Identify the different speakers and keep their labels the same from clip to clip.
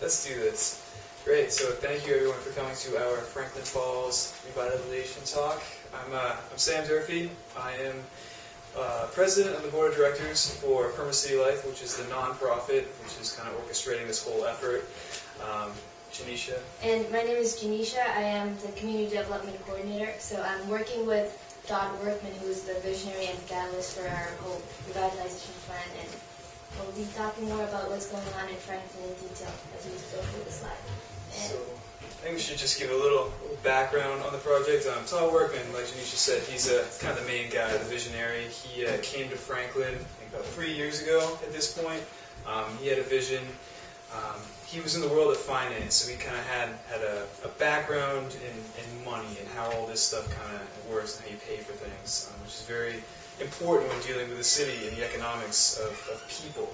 Speaker 1: Let's do this. Great. So thank you everyone for coming to our Franklin Falls Revitalization talk. I'm Sam Durfee. I am president of the board of directors for PermaCityLife, which is the nonprofit which is kind of orchestrating this whole effort. Zenisha.
Speaker 2: And my name is Zenisha. I am the community development coordinator. So I'm working with Todd Workman, who is the visionary and catalyst for our whole revitalization plan, and we'll be talking more about what's going on in Franklin in detail as we go through the slide.
Speaker 1: So I think we should just give a little background on the project. Todd Workman, like Zenisha said, he's kind of the main guy, the visionary. He came to Franklin, I think about 3 years ago at this point. He had a vision. He was in the world of finance, so he kind of had a background in money and how all this stuff kind of works and how you pay for things, which is very important when dealing with the city and the economics of people,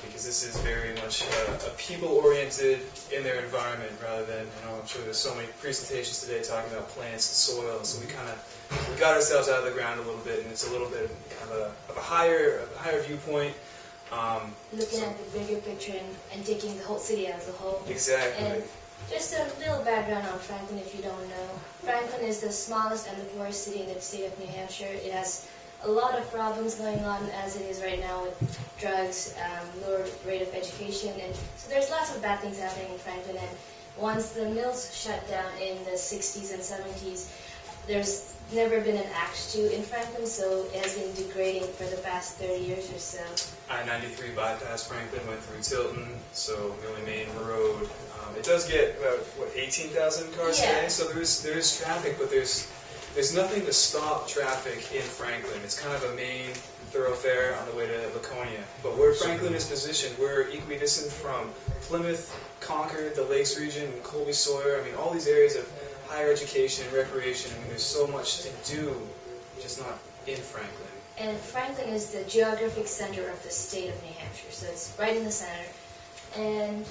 Speaker 1: because this is very much a people-oriented in their environment rather than, I'm sure there's so many presentations today talking about plants and soil, and so we got ourselves out of the ground a little bit, and it's a little bit kind of a higher
Speaker 2: viewpoint. Looking at the bigger picture and taking the whole city as a whole.
Speaker 1: Exactly.
Speaker 2: And just a little background on Franklin if you don't know. Franklin is the smallest and the poorest city in the state of New Hampshire. It has a lot of problems going on as it is right now with drugs, lower rate of education, and so there's lots of bad things happening in Franklin. And once the mills shut down in the 60s and 70s, there's never been an Act 2 in Franklin, so it has been degrading for the past 30 years or so.
Speaker 1: I-93 bypass Franklin, went through Tilton, so really main road. It does get about, 18,000 cars a day, so there is traffic, but there's nothing to stop traffic in Franklin. It's kind of a main thoroughfare on the way to Laconia. But where Franklin is positioned, we're equidistant from Plymouth, Concord, the Lakes region, Colby Sawyer. I mean, all these areas of higher education and recreation. I mean, there's so much to do, just not in Franklin.
Speaker 2: And Franklin is the geographic center of the state of New Hampshire, so it's right in the center. And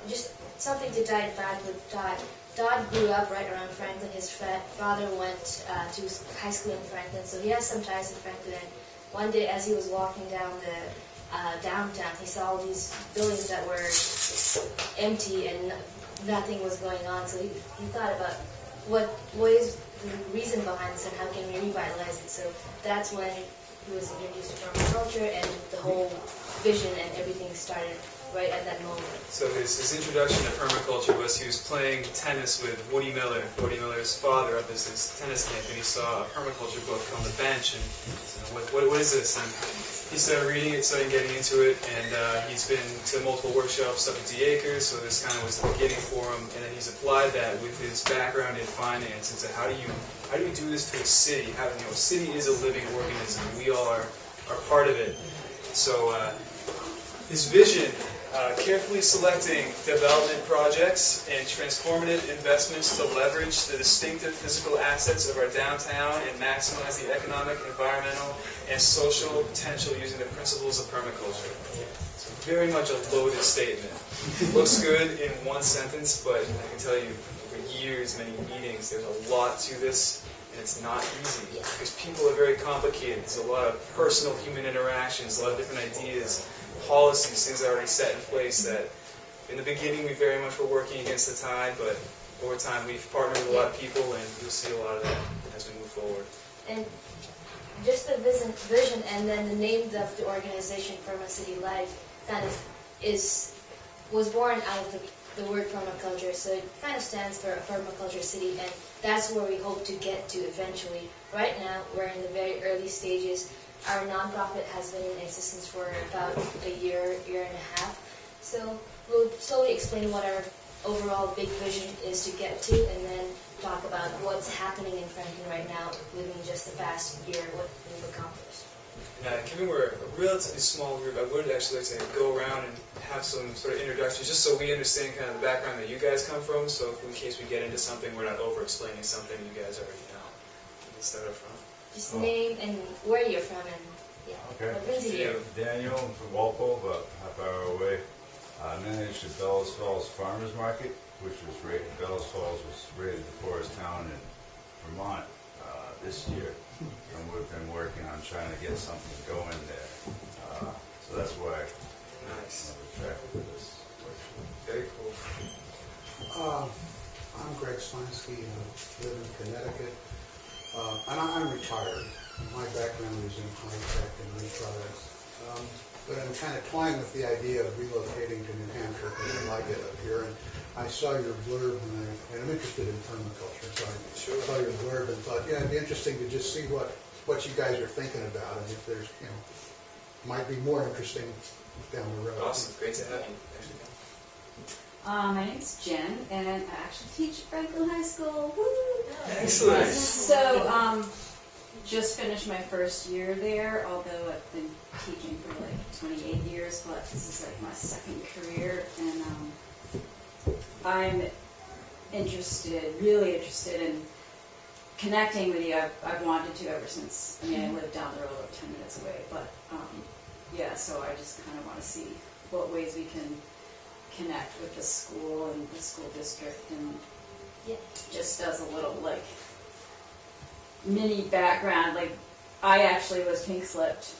Speaker 2: just something to dive back with Todd. Todd grew up right around Franklin. His father went to high school in Franklin, so he has some ties to Franklin. And one day, as he was walking down the downtown, he saw all these buildings that were empty and nothing was going on. So he thought about what is the reason behind this and how can we revitalize it. So that's when he was introduced to permaculture, and the whole vision and everything started right at that moment.
Speaker 1: So his introduction to permaculture was he was playing tennis with Woody Miller. Woody Miller's father up at his tennis camp, and he saw a permaculture book on the bench, and he said, what is this? And he started reading it, started getting into it, and he's been to multiple workshops up at D-Acres, so this kind of was the beginning for him, and then he's applied that with his background in finance into how do you do this to a city? A city is a living organism, and we all are part of it. So his vision, carefully selecting development projects and transformative investments to leverage the distinctive physical assets of our downtown and maximize the economic, environmental, and social potential using the principles of permaculture. It's very much a loaded statement. It looks good in one sentence, but I can tell you, over years, many meetings, there's a lot to this, and it's not easy because people are very complicated. There's a lot of personal human interactions, a lot of different ideas, policies, things that are already set in place that in the beginning we very much were working against the tide, but over time we've partnered with a lot of people, and you'll see a lot of that as we move forward.
Speaker 2: And just the vision and then the name of the organization, PermaCityLife, kind of was born out of the word permaculture, so it kind of stands for a permaculture city, and that's where we hope to get to eventually. Right now, we're in the very early stages. Our nonprofit has been in existence for about a year and a half. So we'll slowly explain what our overall big vision is to get to, and then talk about what's happening in Franklin right now within just the past year, what we've accomplished.
Speaker 1: Given we're a relatively small group, I would actually like to go around and have some sort of introductions, just so we understand kind of the background that you guys come from, so if in case we get into something, we're not over-explaining something you guys already know. We can start up front.
Speaker 2: Just name and where you're from, and
Speaker 3: okay.
Speaker 2: What brings you here.
Speaker 3: Daniel, I'm from Walpole, about half hour away. I managed the Bellows Falls Farmers Market, which was rated, Bellows Falls was rated the poorest town in Vermont this year. And we've been working on trying to get something going there. So that's why I'm attracted to this workshop.
Speaker 4: Slansky, live in Connecticut. And I'm retired. My background is in high-tech and new products. But I'm kind of toying with the idea of relocating to New Hampshire because I like it up here. And I saw your blurb, and I'm interested in permaculture, so I saw your blurb and thought, yeah, it'd be interesting to just see what you guys are thinking about, and if there's, might be more interesting down the road.
Speaker 1: Awesome. Great to have you.
Speaker 5: My name's Jen, and I actually teach at Franklin High School. Woo!
Speaker 1: Excellent.
Speaker 5: So, just finished my first year there, although I've been teaching for like 28 years, but this is like my second career, and I'm really interested in connecting with you. I've wanted to ever since, I live down the road like 10 minutes away, but yeah, so I just kind of want to see what ways we can connect with the school and the school district, and just as a little like mini background, like I actually was pink slipped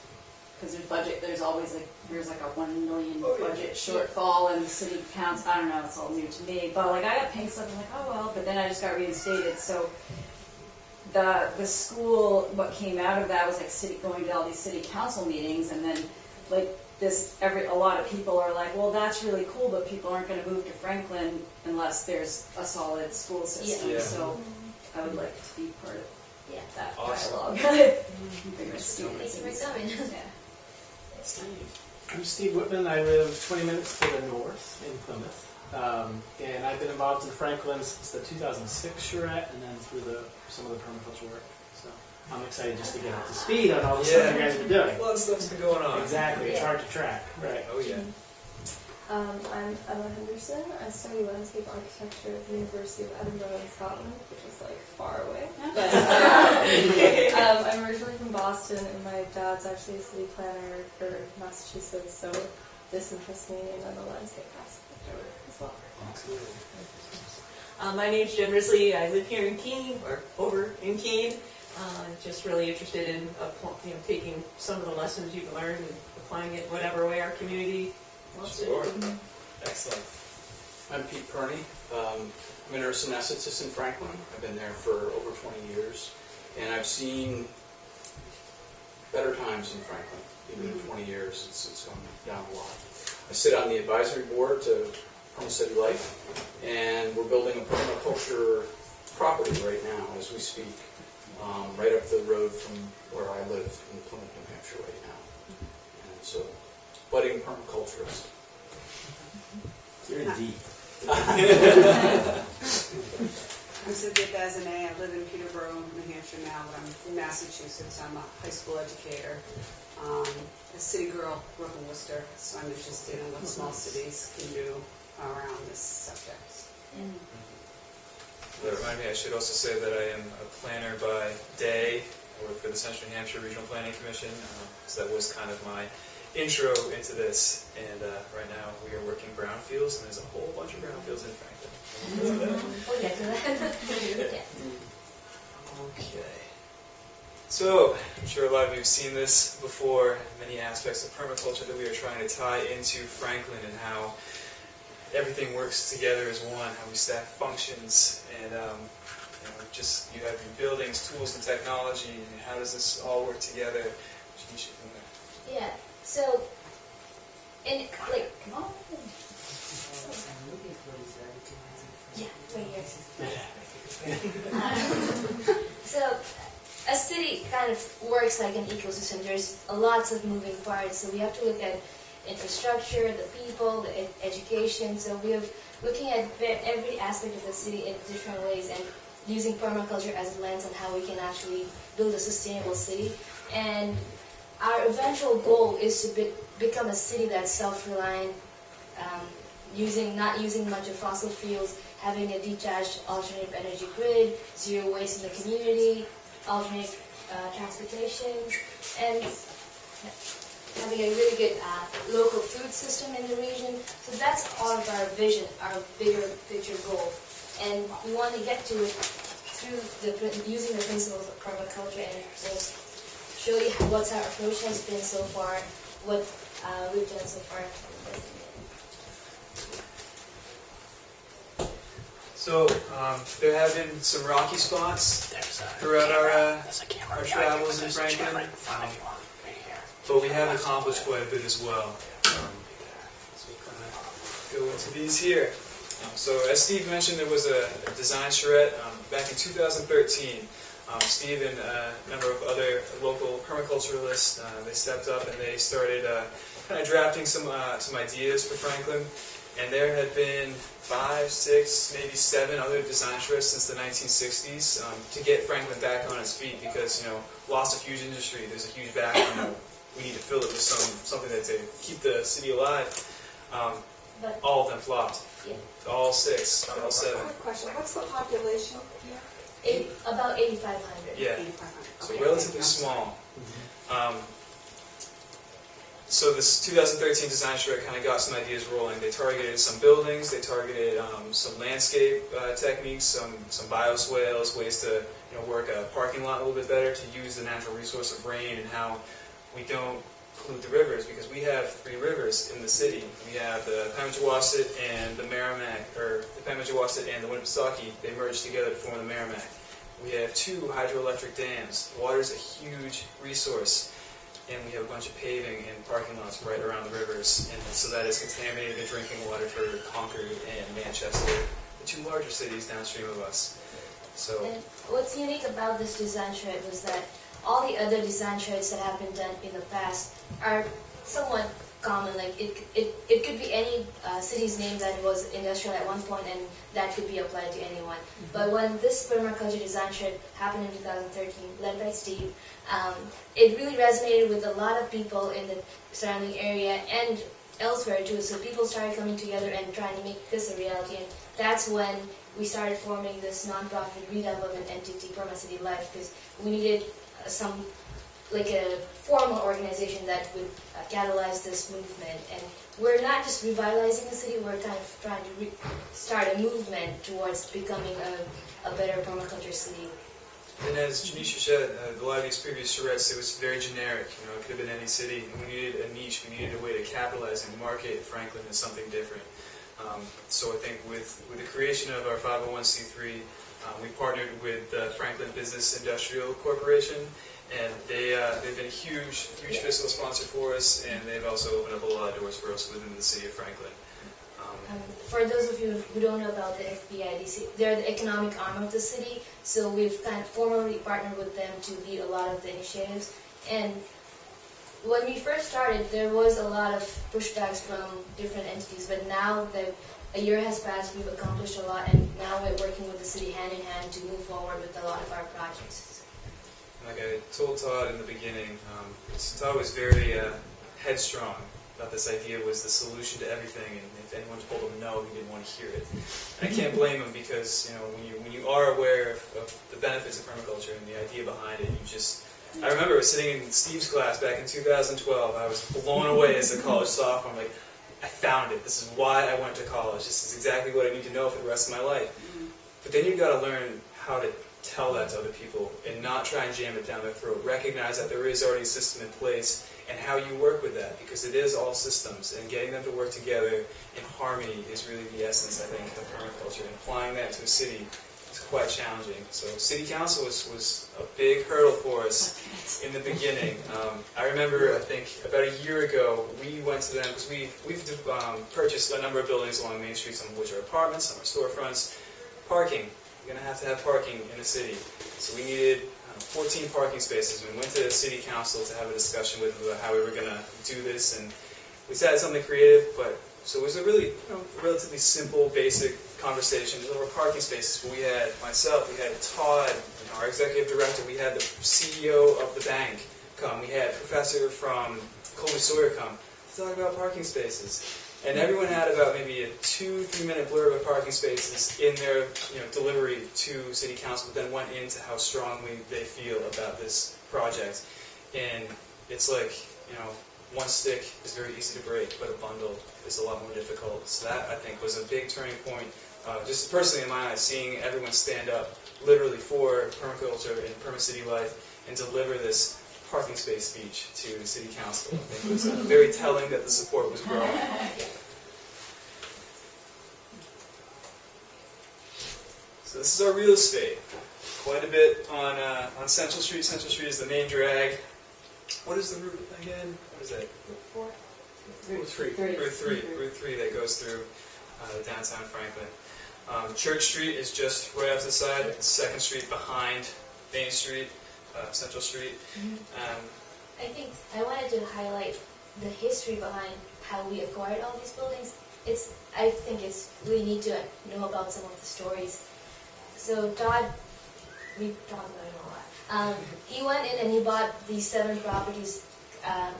Speaker 5: because there's always there's like a $1 million budget shortfall and the city counts, I don't know, it's all new to me, but like I got pink slipped, I'm like, oh well, but then I just got reinstated. So the school, what came out of that was like going to all these city council meetings, and then like a lot of people are like, well, that's really cool, but people aren't going to move to Franklin unless there's a solid school system.
Speaker 1: Yeah.
Speaker 5: So I would like to be part of that
Speaker 1: Awesome.
Speaker 5: dialogue. Bring my students.
Speaker 2: Thank you for coming.
Speaker 6: I'm Steve Whitman. I live 20 minutes to the north in Plymouth. And I've been involved in Franklin since the 2006 charrette, and then through some of the permaculture work. So I'm excited just to get up to speed on all the stuff you guys have been doing.
Speaker 1: A lot of stuff's been going on.
Speaker 6: Exactly. It's hard to track. Right.
Speaker 1: Oh, yeah.
Speaker 7: I'm Emma Henderson. I study landscape architecture at the University of Edinburgh in Scotland, which is like far away. But I'm originally from Boston, and my dad's actually a city planner for Massachusetts, so this interests me, and then the landscape aspect of it as well.
Speaker 8: My name's Jen Risley. I live here in Keene, or over in Keene. Just really interested in taking some of the lessons you've learned and applying it whatever way our community wants
Speaker 1: Sure.
Speaker 8: it.
Speaker 9: Excellent. I'm Pete Perney. I'm a nurse anesthetist in Franklin. I've been there for over 20 years, and I've seen better times in Franklin. Even in 20 years, it's gone down a lot. I sit on the advisory board to PermaCityLife, and we're building a permaculture property right now as we speak, right up the road from where I live in Plymouth, New Hampshire right now. And so, budding permaculturist.
Speaker 6: You're deep.
Speaker 10: I'm Cynthia Bazinet. I live in Peterborough, New Hampshire now, but I'm from Massachusetts. I'm a high school educator, a city girl, grew up in Worcester, so I'm interested in what small cities can do around this subject.
Speaker 1: That reminded me, I should also say that I am a planner by day. I work for the Central New Hampshire Regional Planning Commission, so that was kind of my intro into this. And right now we are working brownfields, and there's a whole bunch of brownfields in Franklin.
Speaker 2: We'll get to that.
Speaker 1: Okay. So, I'm sure a lot of you have seen this before, many aspects of permaculture that we are trying to tie into Franklin, and how everything works together as one, how we staff functions, and just you have your buildings, tools, and technology, and how does this all work together? Zenisha, from there.
Speaker 2: Yeah. So,
Speaker 5: Come on.
Speaker 2: Yeah, right here. So, a city kind of works like an ecosystem. There's lots of moving parts, so we have to look at infrastructure, the people, the education. So we are looking at every aspect of the city in different ways, and using permaculture as a lens on how we can actually build a sustainable city. And our eventual goal is to become a city that's self-reliant, not using much of fossil fuels, having a detached alternative energy grid, zero waste in the community, alternate transportation, and having a really good local food system in the region. So that's all of our vision, our bigger picture goal. And we want to get to it through using the principles of permaculture, and just show you what our approach has been so far, what we've done so far.
Speaker 1: So So there have been some rocky spots throughout our travels in Franklin, but we have accomplished quite a bit as well. So we'll kind of go into these here. So as Steve mentioned, there was a design charrette back in 2013. Steve and a number of other local permaculturalists, they stepped up and they started kind of drafting some ideas for Franklin. And there had been 5, 6, maybe 7 other design charrettes since the 1960s to get Franklin back on its feet because, lost a huge industry. There's a huge vacuum. We need to fill it with something that to keep the city alive.
Speaker 2: But
Speaker 1: all of them flopped.
Speaker 2: Yeah.
Speaker 1: All 6, all 7.
Speaker 10: Quick question, what's the population here?
Speaker 2: About 8,500.
Speaker 1: Yeah.
Speaker 10: 8,500.
Speaker 1: So
Speaker 10: Okay,
Speaker 1: relatively
Speaker 10: thank you.
Speaker 1: small. So this 2013 design charrette kind of got some ideas rolling. They targeted some buildings, they targeted some landscape techniques, some bioswales, ways to work a parking lot a little bit better, to use the natural resource of rain, and how we don't pollute the rivers, because we have 3 rivers in the city. We have the Pemigewasset and the Merrimack, or the Pemigewasset and the Winnipesaukee. They merge together to form the Merrimack. We have 2 hydroelectric dams. Water is a huge resource. And we have a bunch of paving and parking lots right around the rivers, and so that is contaminating the drinking water for Concord and Manchester, the 2 larger cities downstream of us. So,
Speaker 2: And what's unique about this design charrette was that all the other design charrettes that have been done in the past are somewhat common. Like it could be any city's name that was industrial at one point, and that could be applied to anyone. But when this permaculture design charrette happened in 2013, led by Steve, it really resonated with a lot of people in the surrounding area and elsewhere too. So people started coming together and trying to make this a reality, and that's when we started forming this nonprofit redevelopment entity, PermaCityLife, because we needed a formal organization that would catalyze this movement. And we're not just revitalizing the city, we're kind of trying to start a movement towards becoming a better permaculture city.
Speaker 1: and as Zenisha said, a lot of these previous charrettes, it was very generic. It could have been any city, and we needed a niche. We needed a way to capitalize and market Franklin as something different. So I think with the creation of our 501c3, we partnered with the Franklin Business Industrial Corporation, and they've been a huge fiscal sponsor for us, and they've also opened up a lot of doors for us within the city of Franklin.
Speaker 2: For those of you who don't know about the FBIDC, they're the economic arm of the city, so we've kind of formally partnered with them to lead a lot of the initiatives. And when we first started, there was a lot of pushbacks from different entities, but now that a year has passed, we've accomplished a lot, and now we're working with the city hand in hand to move forward with a lot of our projects.
Speaker 1: Like I told Todd in the beginning, Todd was very headstrong. Thought this idea was the solution to everything, and if anyone told him no, he didn't want to hear it. And I can't blame him, because when you are aware of the benefits of permaculture and the idea behind it, you just. I remember sitting in Steve's class back in 2012. I was blown away as a college sophomore. I'm like, I found it. This is why I went to college. This is exactly what I need to know for the rest of my life. But then you've got to learn how to tell that to other people and not try and jam it down their throat. Recognize that there is already a system in place, and how you work with that, because it is all systems, and getting them to work together in harmony is really the essence, I think, of permaculture. And applying that to a city is quite challenging. So city council was a big hurdle for us in the beginning. I remember, I think, about a year ago, we went to them, because we've purchased a number of buildings along Main Street, some of which are apartments, some are storefronts. Parking. You're going to have parking in the city. So we needed 14 parking spaces. We went to the city council to have a discussion with them about how we were going to do this, and we decided something creative, but so it was a really relatively simple, basic conversation. There were parking spaces, but we had myself, we had Todd, our executive director, we had the CEO of the bank come, we had a professor from Colby Sawyer come to talk about parking spaces. And everyone had about maybe a 2-3 minute blurb of parking spaces in their delivery to City Council, but then went into how strongly they feel about this project. And it's like, one stick is very easy to break, but a bundle is a lot more difficult. So that, I think, was a big turning point, just personally in my eyes, seeing everyone stand up literally for permaculture and PermaCityLife and deliver this parking space speech to the City Council. I think it was very telling that the support was growing. So this is our real estate. Quite a bit on Central Street. Central Street is the main drag. What is the route again? What is that?
Speaker 9: Route 3.
Speaker 1: Route 3 that goes through downtown Franklin. Church Street is just right off the side. It's 2nd Street behind Main Street, Central Street.
Speaker 2: I think I wanted to highlight the history behind how we acquired all these buildings. I think it's really neat to know about some of the stories. So Todd, we talked about it a lot. He went in and he bought these 7 properties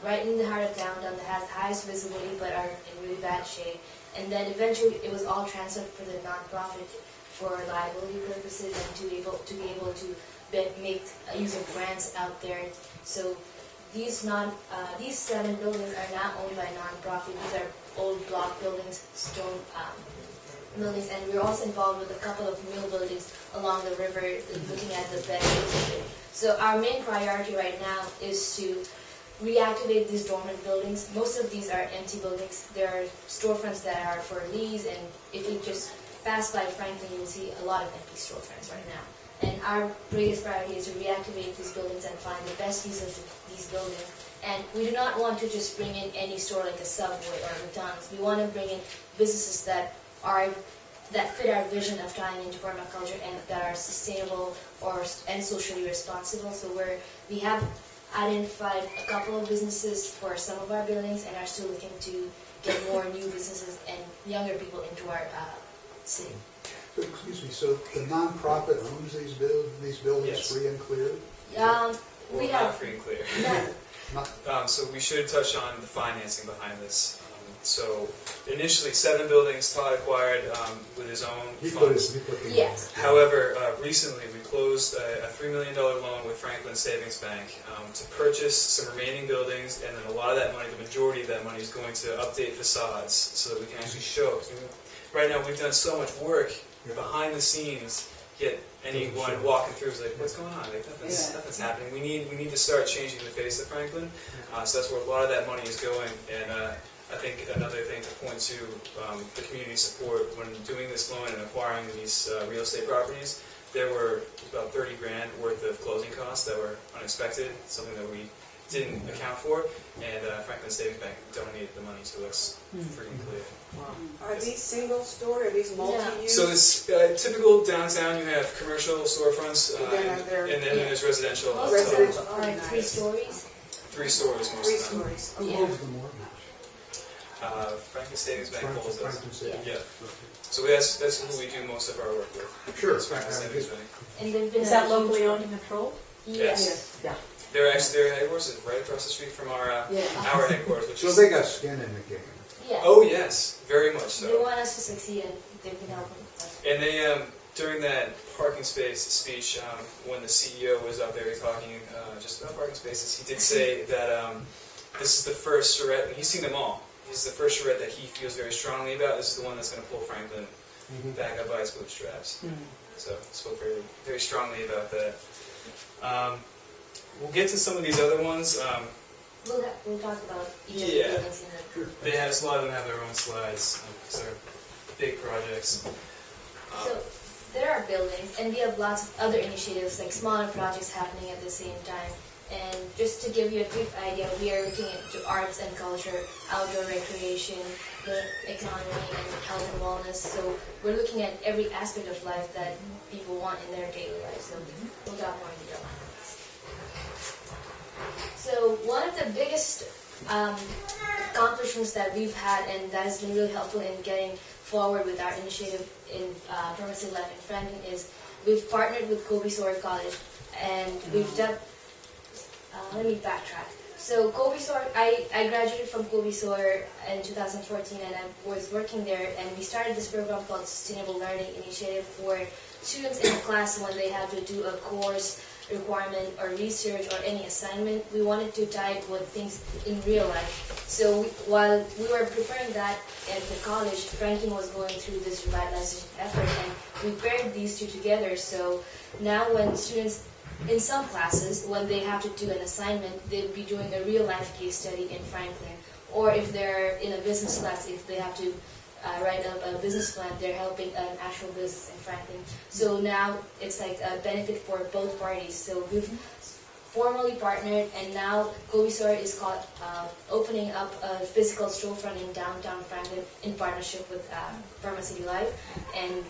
Speaker 2: right in the heart of downtown that has the highest visibility but are in really bad shape. And then eventually it was all transferred for the nonprofit for liability purposes and to be able to make use of grants out there. So these 7 buildings are now owned by nonprofit. These are old block buildings, stone buildings, and we're also involved with a couple of mill buildings along the river, looking at the bed. So our main priority right now is to reactivate these dormant buildings. Most of these are empty buildings. There are storefronts that are for lease, and if you just pass by Franklin, you'll see a lot of empty storefronts right now. And our greatest priority is to reactivate these buildings and find the best use of these buildings. And we do not want to just bring in any store like a Subway or McDonald's. We want to bring in businesses that fit our vision of tying into permaculture and that are sustainable and socially responsible. So we have identified a couple of businesses for some of our buildings and are still looking to get more new businesses and younger people into our city.
Speaker 4: So, excuse me, so the nonprofit owns these buildings
Speaker 1: Yes.
Speaker 4: free and clear?
Speaker 2: We
Speaker 1: Not
Speaker 2: have
Speaker 1: free and clear.
Speaker 4: Not,
Speaker 1: So we should touch on the financing behind this. So initially 7 buildings Todd acquired with his own funds.
Speaker 2: yes.
Speaker 1: However, recently we closed a $3 million loan with Franklin Savings Bank to purchase some remaining buildings, and then a lot of that money, the majority of that money, is going to update facades so that we can actually show. Right now we've done so much work behind the scenes, yet anyone walking through is like, what's going on? Like, nothing's happening. We need to start changing the face of Franklin. So that's where a lot of that money is going. And I think another thing to point to the community support when doing this loan and acquiring these real estate properties. There were about 30 grand worth of closing costs that were unexpected, something that we didn't account for, and Franklin Savings Bank donated the money to us free and clear.
Speaker 10: Are these single story? Are these multi-use?
Speaker 1: So it's typical downtown. You have commercial storefronts, and then there's residential.
Speaker 10: Residential.
Speaker 2: Are like 3 stories.
Speaker 1: 3 stories most
Speaker 10: 3
Speaker 1: of them.
Speaker 10: stories.
Speaker 4: who
Speaker 2: Yeah.
Speaker 4: holds the mortgage?
Speaker 1: Franklin Savings Bank holds those.
Speaker 4: Franklin Savings.
Speaker 1: Yeah. So that's who we do most of our work with.
Speaker 4: Sure.
Speaker 1: It's Franklin Savings Bank.
Speaker 2: And they've been
Speaker 8: Is that locally owned and controlled?
Speaker 2: Yes.
Speaker 8: Yeah.
Speaker 1: Their headquarters is right across the street from our headquarters, which
Speaker 4: So
Speaker 1: is.
Speaker 4: they got skin in the game.
Speaker 2: Yeah.
Speaker 1: Oh yes, very much
Speaker 2: They
Speaker 1: so.
Speaker 2: want us to succeed, and they've been helping us.
Speaker 1: And they during that parking space speech, when the CEO was up there talking just about parking spaces, he did say that this is the first charrette, and he's seen them all. This is the first charrette that he feels very strongly about. This is the one that's going to pull Franklin back up by its bootstraps. So spoke very, very strongly about that. We'll get to some of these other ones.
Speaker 2: We'll talk about each of the
Speaker 1: Yeah.
Speaker 2: buildings in the
Speaker 1: They have a lot of them have their own slides because they're big projects.
Speaker 2: So there are buildings, and we have lots of other initiatives, like smaller projects happening at the same time. And just to give you a brief idea, we are looking into arts and culture, outdoor recreation, the economy, and health and wellness. So we're looking at every aspect of life that people want in their daily life. So we'll talk more in detail. So one of the biggest accomplishments that we've had, and that has been really helpful in getting forward with our initiative in PermaCityLife in Franklin, is we've partnered with Kobe Sawyer College, and we've done. Let me backtrack. So Kobe Sawyer, I graduated from Kobe Sawyer in 2014, and I was working there, and we started this program called Sustainable Learning Initiative, where students in the class, when they have to do a course requirement or research or any assignment, we wanted to tie it with things in real life. So while we were preparing that at the college, Franklin was going through this revitalization effort, and we paired these two together. So now when students in some classes, when they have to do an assignment, they'll be doing a real-life case study in Franklin. Or if they're in a business class, if they have to write up a business plan. They're helping an actual business in Franklin. So now it's like a benefit for both parties. So we've formally partnered, and now Covisor is opening up a physical storefront in downtown Franklin in partnership with PermaCityLife. And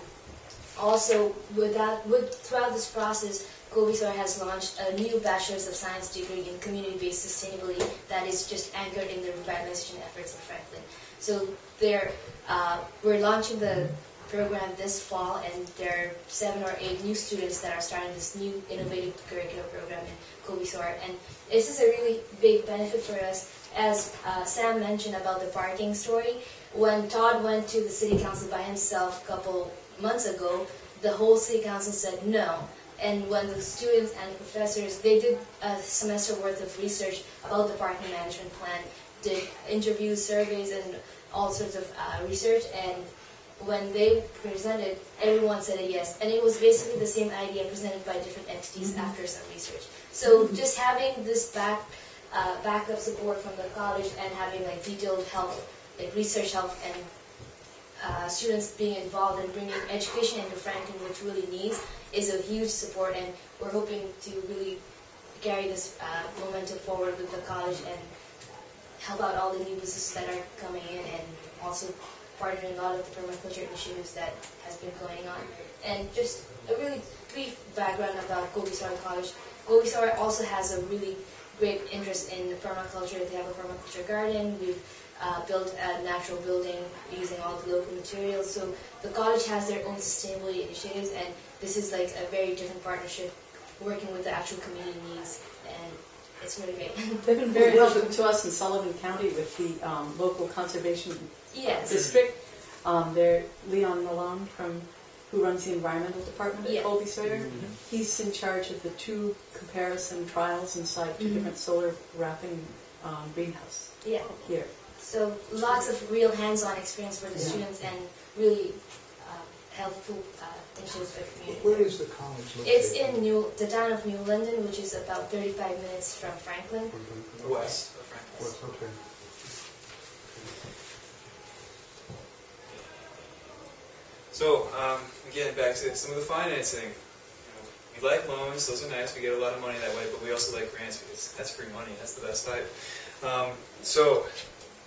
Speaker 2: also, throughout this process, Covisor has launched a new Bachelor's of Science degree in Community-Based Sustainability that is just anchored in the revitalization efforts in Franklin. So we're launching the program this fall, and there are 7 or 8 new students that are starting this new innovative curriculum program in Covisor. And this is a really big benefit for us. As Sam mentioned about the parking story, when Todd went to the city council by himself a couple months ago, the whole city council said no. And when the students and professors, they did a semester worth of research about the parking management plan, did interviews, surveys, and all sorts of research, and when they presented, everyone said a yes. And it was basically the same idea presented by different entities after some research. So just having this backup support from the college and having like detailed help, like research help, and students being involved and bringing education into Franklin, which really needs, is a huge support. And we're hoping to really carry this momentum forward with the college and help out all the new businesses that are coming in, and also partnering a lot of the permaculture initiatives that has been going on. And just a really brief background about Covisor College. Covisor also has a really great interest in permaculture. They have a permaculture garden. We've built a natural building using all the local materials. So the college has their own sustainability initiatives, and this is like a very different partnership working with the actual community needs, and it's really great.
Speaker 11: They've been very helpful to us in Sullivan County with the local conservation district. They're Leon Malone, who runs the environmental department at Colby Sawyer. He's in charge of the 2 comparison trials inside 2 different solar wrapping greenhouse here.
Speaker 2: So lots of real hands-on experience for the students, and really helpful initiatives for the community.
Speaker 4: Where is the college located?
Speaker 2: It's in the town of New London, which is about 35 minutes from Franklin.
Speaker 1: West of Franklin.
Speaker 4: West, okay.
Speaker 1: So, again, back to some of the financing. We like loans, those are nice, we get a lot of money that way, but we also like grants because that's free money, that's the best type. So,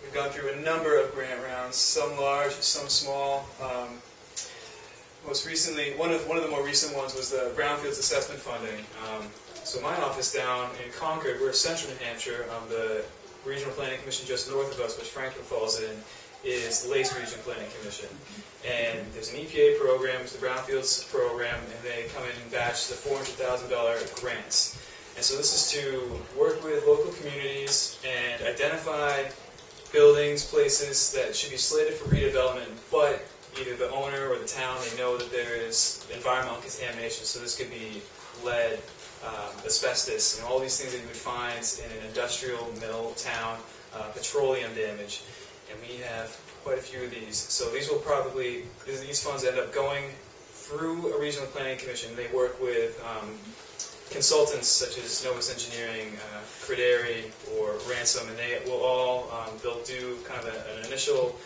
Speaker 1: we've gone through a number of grant rounds, some large, some small. Most recently, one of the more recent ones was the Brownfields Assessment Funding. So my office down in Concord, we're Central New Hampshire, the Regional Planning Commission just north of us, which Franklin falls in, is the Lakes Region Planning Commission. And there's an EPA program, it's the Brownfields program, and they come in and batch the $400,000 grants. And so this is to work with local communities and identify buildings, places that should be slated for redevelopment, but either the owner or the town, they know that there is environmental contamination. So this could be lead, asbestos, and all these things that you would find in an industrial mill town, petroleum damage. And we have quite a few of these. So these funds end up going through a regional planning commission. They work with consultants such as Novus Engineering, Crederi, or Ransom, and they will all, they'll do kind of an initial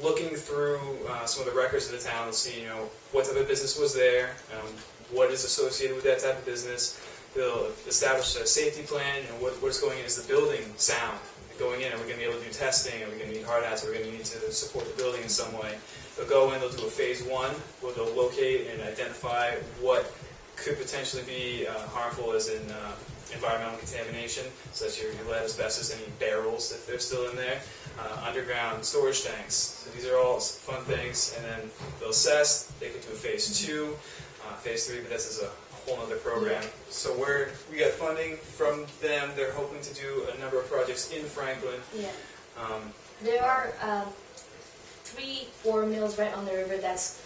Speaker 1: looking through some of the records of the town to see, what type of business was there, what is associated with that type of business. They'll establish a safety plan, and what's going in is the building sound. Going in, are we going to be able to do testing? Are we going to need hard hats? Are we going to need to support the building in some way? They'll go in, they'll do a phase 1, where they'll locate and identify what could potentially be harmful as in environmental contamination, such as your lead, asbestos, any barrels if they're still in there, underground storage tanks. So these are all fun things, and then they'll assess. They could do a phase 2, phase 3, but this is a whole other program. So we got funding from them. They're hoping to do a number of projects in Franklin.
Speaker 2: There are 3-4 mills right on the river that's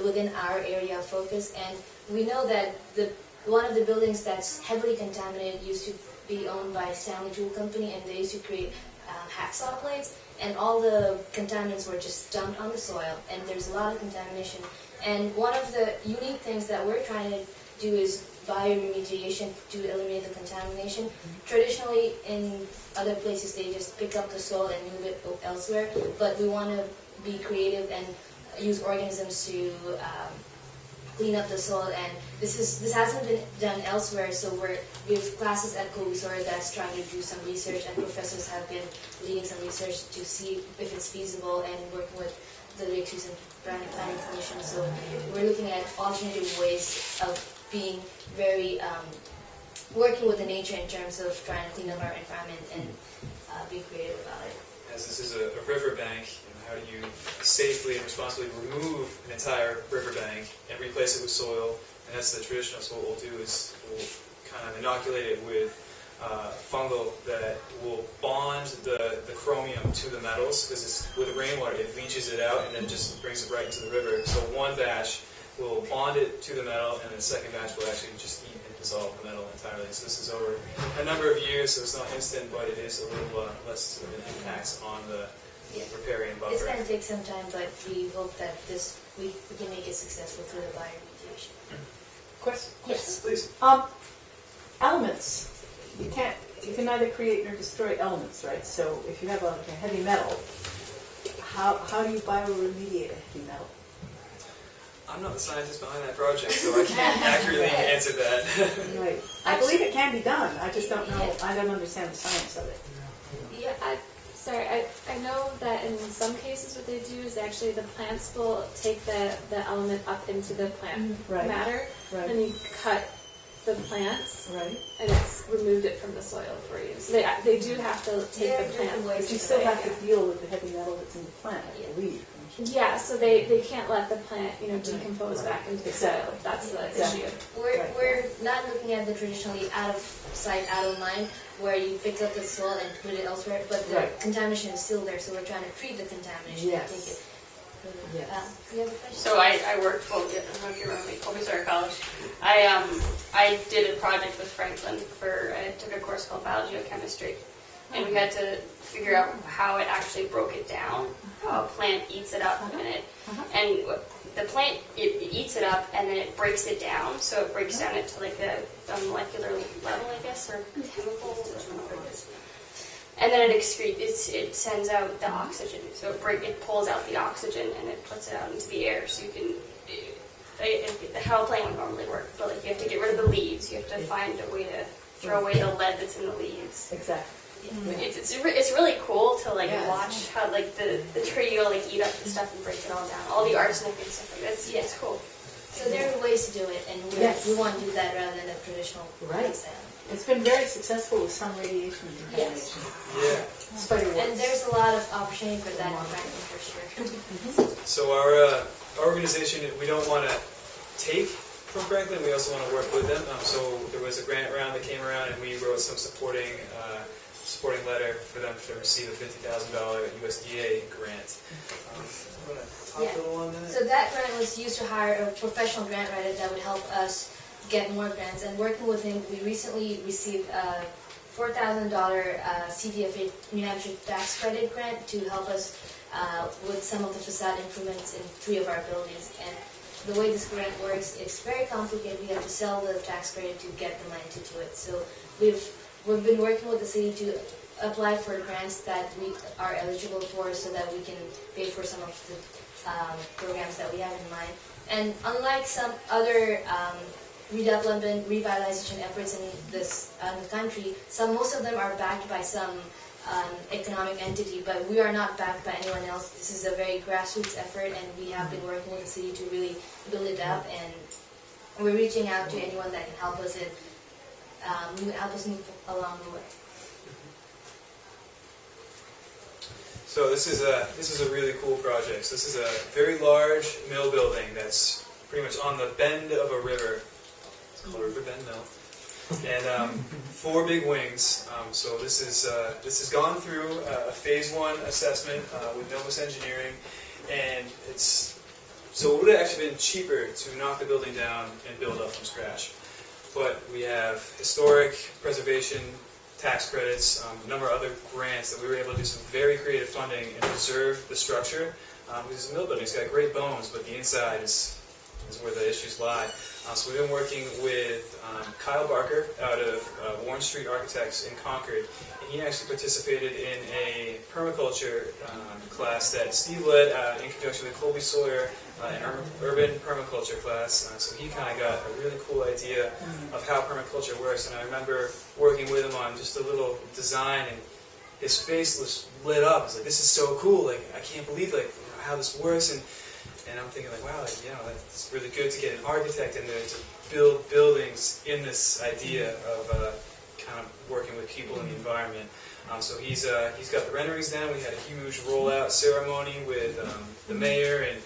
Speaker 2: within our area of focus, and we know that one of the buildings that's heavily contaminated used to be owned by Stanley Tool Company, and they used to create hacksaw plates, and all the contaminants were just dumped on the soil, and there's a lot of contamination. And one of the unique things that we're trying to do is bioremediation to eliminate the contamination. Traditionally, in other places, they just pick up the soil and move it elsewhere, but we want to be creative and use organisms to clean up the soil. And this hasn't been done elsewhere, so we have classes at Colby-Sawyer that's trying to do some research, and professors have been leading some research to see if it's feasible, and working with the Lake Susan Planning Commission. So we're looking at alternative ways of being very working with the nature in terms of trying to clean up our environment and be creative about it.
Speaker 1: As this is a riverbank, how do you safely and responsibly remove an entire riverbank and replace it with soil? And that's the traditional. So what we'll do is we'll kind of inoculate it with fungal that will bond the chromium to the metals, because with the rainwater it leaches it out and then just brings it right into the river. So one batch will bond it to the metal, and the second batch will actually just eat and dissolve the metal entirely. So this is over a number of years, so it's not instant, but it is a little less of an impact on the riparian buffer.
Speaker 2: It's going to take some time, but we hope that we can make it successful through the bioremediation.
Speaker 11: Question?
Speaker 2: Yes.
Speaker 1: Please.
Speaker 11: Elements. You can neither create nor destroy elements, right? So if you have a heavy metal, how do you bioremediate a heavy metal?
Speaker 1: I'm not the scientist behind that project, so I can't accurately answer that.
Speaker 11: Right. I believe it can be done. I just don't know. I don't understand the science of it.
Speaker 7: Yeah, I know that in some cases what they do is actually the plants will take the element up into the plant matter, and you cut the plants, and it's removed it from the soil for you. So they do have to take the plant.
Speaker 11: But you still have to deal with the heavy metal that's in the plant, I believe.
Speaker 7: Yeah, so they can't let the plant, decompose back into the soil. That's the issue.
Speaker 2: We're not looking at the traditionally out of sight, out of mind, where you pick up the soil and put it elsewhere, but the contamination is still there, so we're trying to treat the contamination and take it. You have a question?
Speaker 12: So I worked, well, I don't know if you remember me, Colby-Sawyer College. I did a project with Franklin I took a course called biogeochemistry, and we had to figure out how it actually broke it down, how a plant eats it up, and the plant, it eats it up, and then it breaks it down, so it breaks down it to like a molecular level, I guess, or chemical, and then it sends out the oxygen, so it pulls out the oxygen and it puts it out into the air, so you can, how a plant would normally work, but like you have to get rid of the leaves, you have to find a way to throw away the lead that's in the leaves.
Speaker 11: Exactly.
Speaker 12: It's really cool to watch how the tree will eat up the stuff and break it all down. All the arsenic and stuff like that. It's cool.
Speaker 2: So there are ways to do it, and we want to do that rather than a traditional exam.
Speaker 11: It's been very successful with some radiation contamination.
Speaker 2: And there's a lot of opportunity for that in Franklin for sure.
Speaker 1: So our organization, we don't want to take from Franklin, we also want to work with them. So there was a grant round that came around, and we wrote some supporting letter for them to receive a $50,000 USDA grant. You want to talk a little on that?
Speaker 2: So that grant was used to hire a professional grant writer that would help us get more grants. And working with him, we recently received a $4,000 CDFA New Hampshire tax credit grant to help us with some of the facade improvements in 3 of our buildings. And the way this grant works, it's very complicated. We have to sell the tax credit to get the money to do it. So we've been working with the city to apply for grants that we are eligible for, so that we can pay for some of the programs that we have in mind. And unlike some other redevelopment, revitalization efforts in the country, most of them are backed by some economic entity, but we are not backed by anyone else. This is a very grassroots effort, and we have been working with the city to really build it up, and we're reaching out to anyone that can help us move along the way.
Speaker 1: So this is a really cool project. So this is a very large mill building that's pretty much on the bend of a river. It's called River Bend Mill. And 4 big wings. So this has gone through a phase 1 assessment with Novus Engineering, and so it would have actually been cheaper to knock the building down and build up from scratch. But we have historic preservation tax credits, a number of other grants that we were able to do some very creative funding and preserve the structure. Because it's a mill building, it's got great bones, but the inside is is where the issues lie. So we've been working with Kyle Barker out of Warren Street Architects in Concord, and he actually participated in a permaculture class that Steve led in conjunction with Colby Sawyer, an urban permaculture class. So he kind of got a really cool idea of how permaculture works, and I remember working with him on just a little design, and his face was lit up. It's like, this is so cool, like, I can't believe how this works, and I'm thinking like, wow, it's really good to get an architect in there to build buildings in this idea of kind of working with people in the environment. So he's got the renderings down. We had a huge rollout ceremony with the mayor and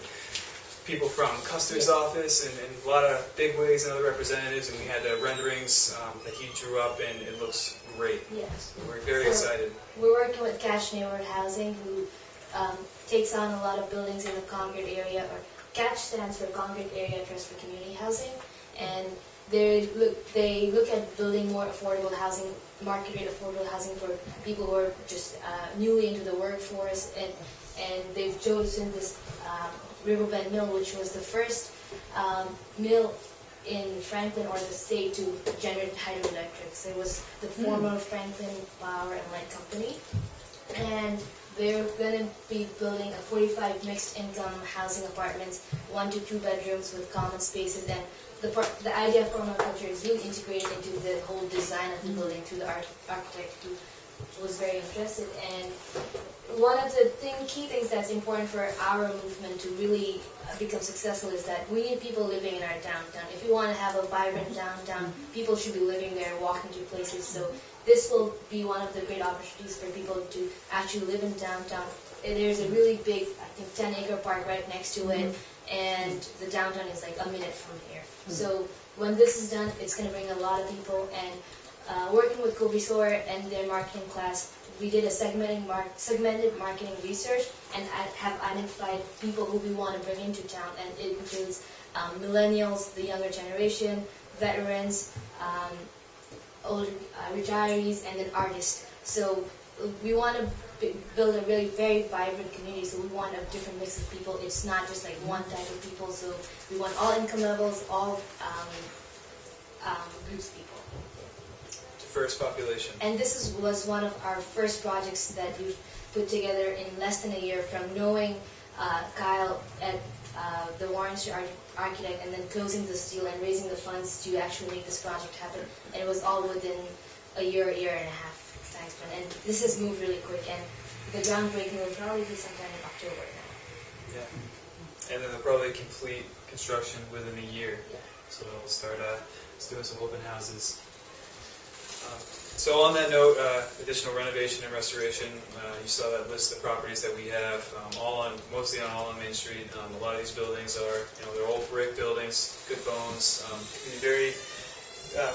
Speaker 1: people from Custer's office and a lot of bigwigs and other representatives, and we had the renderings that he drew up, and it looks great.
Speaker 2: Yes.
Speaker 1: We're very excited.
Speaker 2: We're working with Catch Neighborhood Housing, who takes on a lot of buildings in the Concord area, or CATCH stands for Concord Area Trust for Community Housing, and they look at building more affordable housing, market rate affordable housing for people who are just newly into the workforce, and they've chosen this Riverbend Mill, which was the first mill in Franklin or the state to generate hydroelectrics. It was the former Franklin Power and Light Company, and they're going to be building a 45 mixed-income housing apartments, 1 to 2 bedrooms with common spaces. And the idea of permaculture is really integrated into the whole design of the building through the architect who was very interested. And one of the key things that's important for our movement to really become successful is that we need people living in our downtown. If we want to have a vibrant downtown, people should be living there, walking to places. So this will be one of the great opportunities for people to actually live in downtown. There's a really big, I think, 10-acre park right next to it, and the downtown is like a minute from here. So when this is done, it's going to bring a lot of people. And working with Colby Sawyer and their marketing class, we did a segmented marketing research and have identified people who we want to bring into town, and it includes millennials, the younger generation, veterans, old retirees, and then artists. So we want to build a really very vibrant community, so we want a different mix of people. It's not just like one type of people, so we want all income levels, all groups of people.
Speaker 1: Diverse population.
Speaker 2: And this was one of our first projects that we've put together in less than a year, from knowing Kyle at the Warren Street Architect and then closing this deal and raising the funds to actually make this project happen. And it was all within a year and a half time span. And this has moved really quick, and the groundbreaking will probably be sometime in October now.
Speaker 1: Yeah. And then they'll probably complete construction within a year.
Speaker 2: Yeah.
Speaker 1: So they'll start doing some open houses. So on that note, additional renovation and restoration, you saw that list of properties that we have, mostly on Main Street. A lot of these buildings are, they're old brick buildings, good bones. It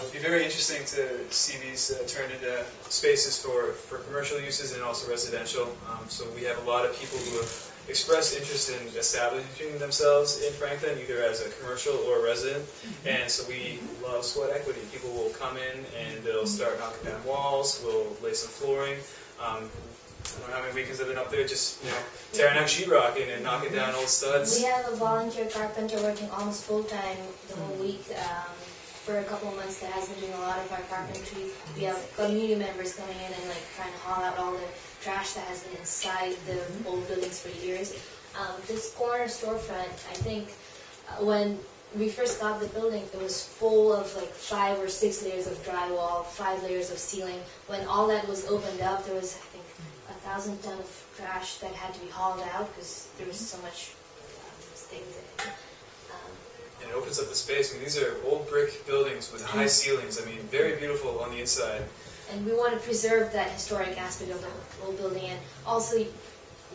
Speaker 1: would be very interesting to see these turned into spaces for commercial uses and also residential. So we have a lot of people who have expressed interest in establishing themselves in Franklin, either as a commercial or a resident. And so we love sweat equity. People will come in and they'll start knocking down walls, we'll lay some flooring. I don't know how many weekends I've been up there just tearing out sheetrock and knocking down old studs.
Speaker 2: We have a volunteer carpenter working almost full-time the whole week. For a couple of months that has been doing a lot of our carpentry. We have community members coming in and trying to haul out all the trash that has been inside the old buildings for years. This corner storefront, I think, when we first got the building, it was full of 5 or 6 layers of drywall, 5 layers of ceiling. When all that was opened up, there was, I think, 1,000 tons of trash that had to be hauled out because there was so much things in it.
Speaker 1: And it opens up the space. I mean, these are old brick buildings with high ceilings. I mean, very beautiful on the inside.
Speaker 2: And we want to preserve that historic aspect of the whole building, and also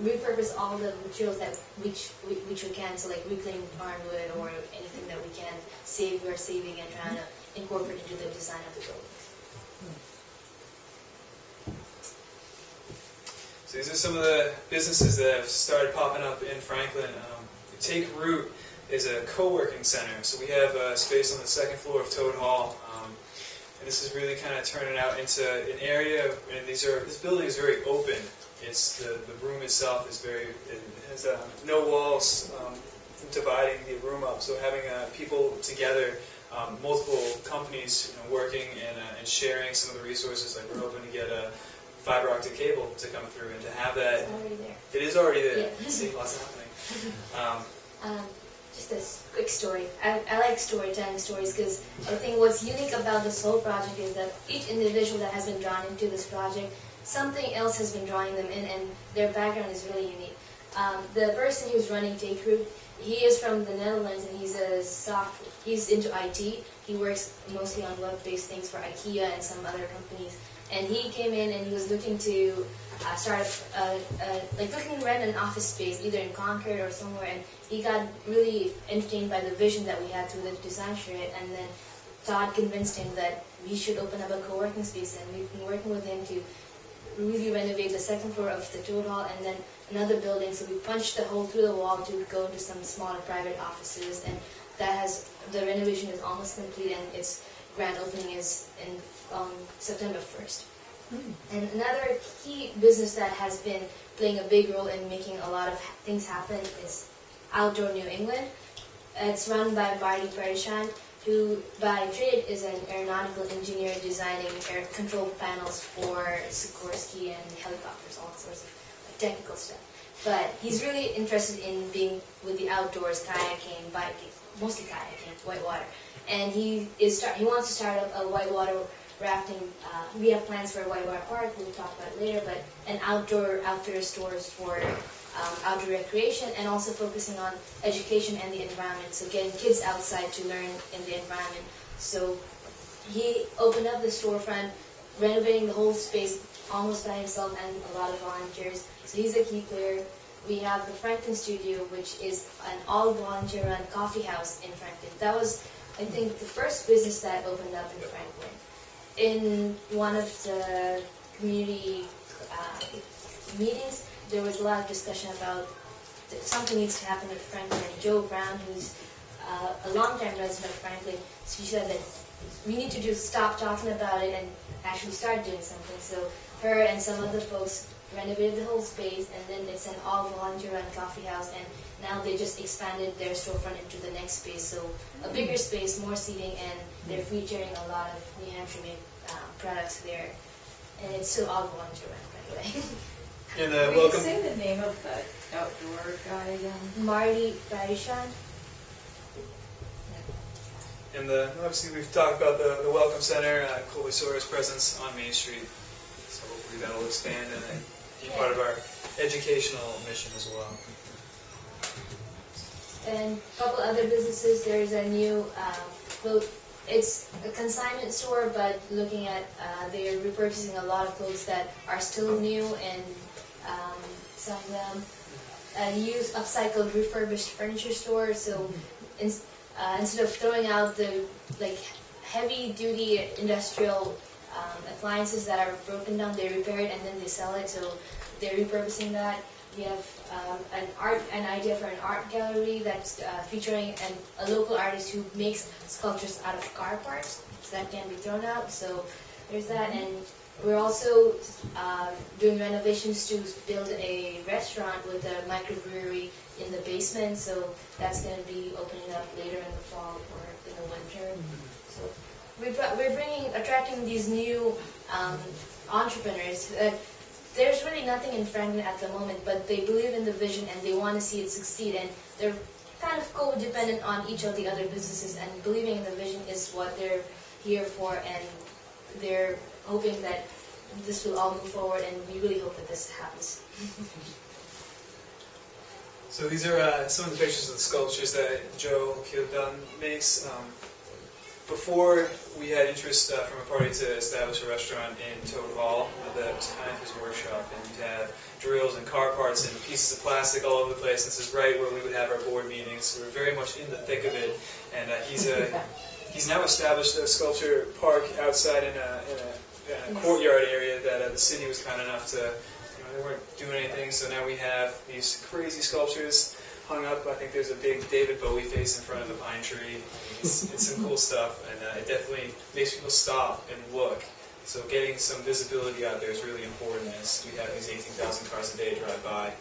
Speaker 2: repurpose all the materials that which we can. So reclaimed barnwood or anything that we can save, we're saving and trying to incorporate into the design of the buildings.
Speaker 1: So these are some of the businesses that have started popping up in Franklin. Take Root is a co-working center. So we have a space on the second floor of Toad Hall. And this is really kind of turning out into an area, and this building is very open. The room itself is it has no walls. dividing the room up. So having people together, multiple companies working and sharing some of the resources. Like we're hoping to get a fiber optic cable to come through, and to have that.
Speaker 2: It's already there.
Speaker 1: It is already there.
Speaker 2: Yeah.
Speaker 1: See, lots happening.
Speaker 2: Just a quick story. I like storytelling stories because I think what's unique about this whole project is that each individual that has been drawn into this project, something else has been drawing them in, and their background is really unique. The person who's running Take Root, he is from the Netherlands, and he's into IT. He works mostly on web-based things for IKEA and some other companies. And he came in and he was looking to start looking to rent an office space either in Concord or somewhere, and he got really entertained by the vision that we had through the design charrette, and then Todd convinced him that we should open up a co-working space, and we've been working with him to really renovate the second floor of the toad hall and then another building. So we punched the hole through the wall to go into some smaller private offices, and the renovation is almost complete, and its grand opening is in September 1st. And another key business that has been playing a big role in making a lot of things happen is Outdoor New England. It's run by Marty Parishan, who by trade is an aeronautical engineer designing air control panels for Sikorsky and helicopters, all sorts of technical stuff. But he's really interested in being with the outdoors, kayaking, biking, mostly kayaking, whitewater. And he wants to start up a whitewater rafting. We have plans for a whitewater park, we'll talk about it later, but an outfitter stores for outdoor recreation, and also focusing on education and the environment, so getting kids outside to learn in the environment. So he opened up the storefront, renovating the whole space almost by himself and a lot of volunteers. So he's a key player. We have the Franklin Studio, which is an all-volunteer-run coffee house in Franklin. That was, I think, the first business that opened up in Franklin. In one of the community meetings, there was a lot of discussion about something needs to happen with Franklin. And Joe Brown, who's a longtime resident of Franklin, she said that we need to stop talking about it and actually start doing something. So her and some other folks renovated the whole space, and then it's an all-volunteer-run coffee house, and now they just expanded their storefront into the next space. So a bigger space, more seating, and they're featuring a lot of New Hampshire-made products there. And it's still all volunteer-run, by the way.
Speaker 1: And
Speaker 5: Will you say the name of that outdoor guy again?
Speaker 2: Marty Parishan.
Speaker 1: And obviously we've talked about the Welcome Center, Colby Sawyer's presence on Main Street. So hopefully that'll expand and be part of our educational mission as well.
Speaker 2: And a couple other businesses. There's a new, it's a consignment store, but looking at, they're repurchasing a lot of clothes that are still new, and some of them use upcycled, refurbished furniture store. So instead of throwing out the heavy-duty industrial appliances that are broken down, they repair it and then they sell it. So they're repurposing that. We have an idea for an art gallery that's featuring a local artist who makes sculptures out of car parts, so that can be thrown out. So there's that, and we're also doing renovations to build a restaurant with a microbrewery in the basement. So that's going to be opening up later in the fall or in the winter. So we're attracting these new entrepreneurs. There's really nothing in Franklin at the moment, but they believe in the vision and they want to see it succeed, and they're kind of codependent on each of the other businesses, and believing in the vision is what they're here for, and they're hoping that this will all move forward, and we really hope that this happens.
Speaker 1: So these are some of the pictures of the sculptures that Joe Kilbelton makes. Before, we had interest from a party to establish a restaurant in Toad Hall. That was kind of his workshop, and we'd have drills and car parts and pieces of plastic all over the place. This is right where we would have our board meetings. So we're very much in the thick of it. And he's now established a sculpture park outside in a courtyard area that the city was kind enough to, they weren't doing anything. So now we have these crazy sculptures hung up. I think there's a big David Bowie face in front of the pine tree. It's some cool stuff, and it definitely makes people stop and look. So getting some visibility out there is really important, as we have these 18,000 cars a day drive by.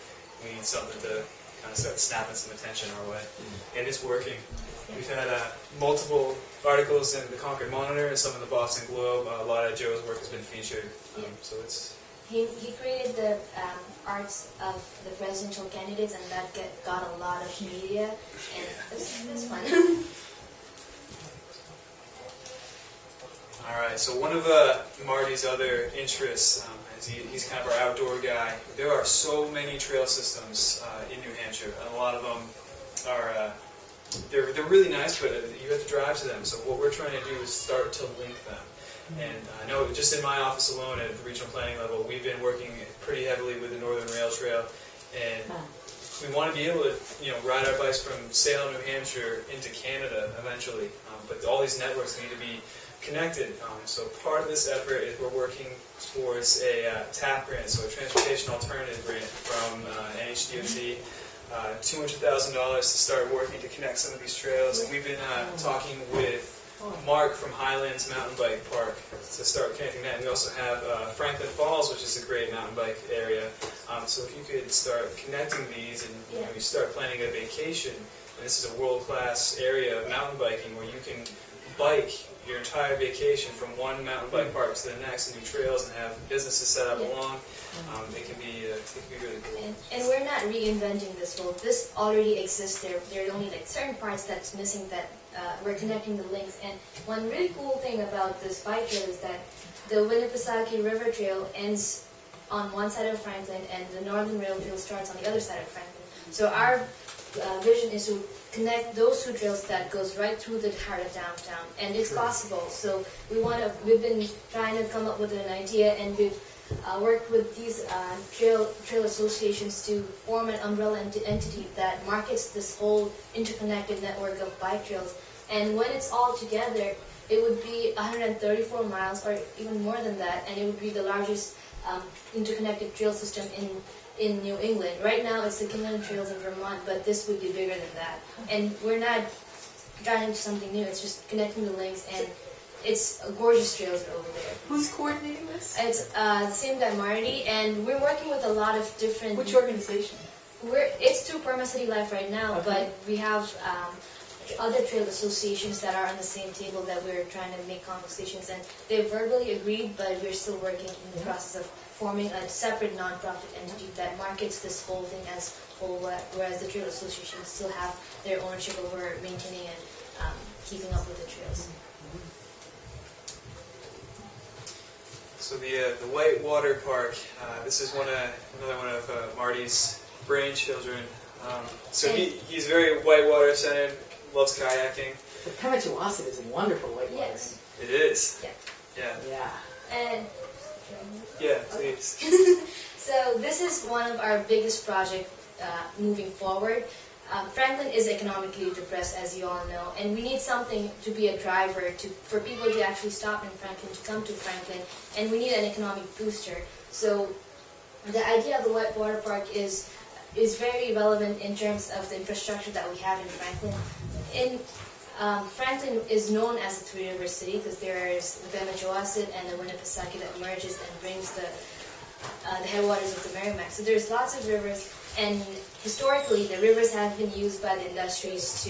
Speaker 1: We need something to kind of start snapping some attention our way. And it's working. We've had multiple articles in the Concord Monitor and some in the Boston Globe. A lot of Joe's work has been featured. So it's...
Speaker 2: He created the arts of the presidential candidates, and that got a lot of media, and it was fun.
Speaker 1: All right, so one of Marty's other interests is he's kind of our outdoor guy. There are so many trail systems in New Hampshire, and a lot of them are they're really nice, but you have to drive to them. So what we're trying to do is start to link them. And I know just in my office alone at the regional planning level, we've been working pretty heavily with the Northern Rail Trail, and we want to be able to, ride our bikes from Salem, New Hampshire into Canada eventually. But all these networks need to be connected. So part of this effort is we're working towards a TAP grant, so a Transportation Alternative Grant from NHDOT. $200,000 to start working to connect some of these trails. And we've been talking with Mark from Highlands Mountain Bike Park to start connecting that. And we also have Franklin Falls, which is a great mountain bike area. So if you could start connecting these and you start planning a vacation, and this is a world-class area of mountain biking where you can bike your entire vacation from one mountain bike park to the next, and do trails and have businesses set up along. It can be really cool.
Speaker 2: And we're not reinventing this wheel. This already exists there. There are only certain parts that's missing that we're connecting the links. And one really cool thing about this bike trail is that the Winnipesaukee River Trail ends on one side of Franklin, and the Northern Rail Trail starts on the other side of Franklin. So our vision is to connect those two trails that goes right through the heart of downtown, and it's possible. So we've been trying to come up with an idea, and we've worked with these trail associations to form an umbrella entity that markets this whole interconnected network of bike trails. And when it's all together, it would be 134 miles, or even more than that, and it would be the largest interconnected trail system in New England. Right now it's the Kinland Trails in Vermont, but this would be bigger than that. And we're not trying to do something new, it's just connecting the links, and it's gorgeous trails over there.
Speaker 11: Who's coordinating this?
Speaker 2: It's the same guy, Marty, and we're working with a lot of different...
Speaker 11: Which organization?
Speaker 2: It's through PermaCityLife right now, but we have other trail associations that are on the same table that we're trying to make conversations, and they verbally agreed, but we're still working in the process of forming a separate nonprofit entity that markets this whole thing as whole, whereas the trail associations still have their ownership over maintaining and keeping up with the trails.
Speaker 1: So the Whitewater Park, this is another one of Marty's brainchildren. So he's very whitewater centered, loves kayaking.
Speaker 11: The PermaCityLife is a wonderful whitewater.
Speaker 2: Yes.
Speaker 1: It is.
Speaker 11: Yeah.
Speaker 2: And
Speaker 1: yeah, please.
Speaker 2: So this is one of our biggest projects moving forward. Franklin is economically depressed, as you all know, and we need something to be a driver for people to actually stop in Franklin, to come to Franklin, and we need an economic booster. So the idea of the Whitewater Park is very relevant in terms of the infrastructure that we have in Franklin. Franklin is known as the Three Rivers City because there is the Bemidji-Wasset and the Winnipesaukee that merges and brings the headwaters of the Merrimack. So there's lots of rivers, and historically the rivers have been used by the industries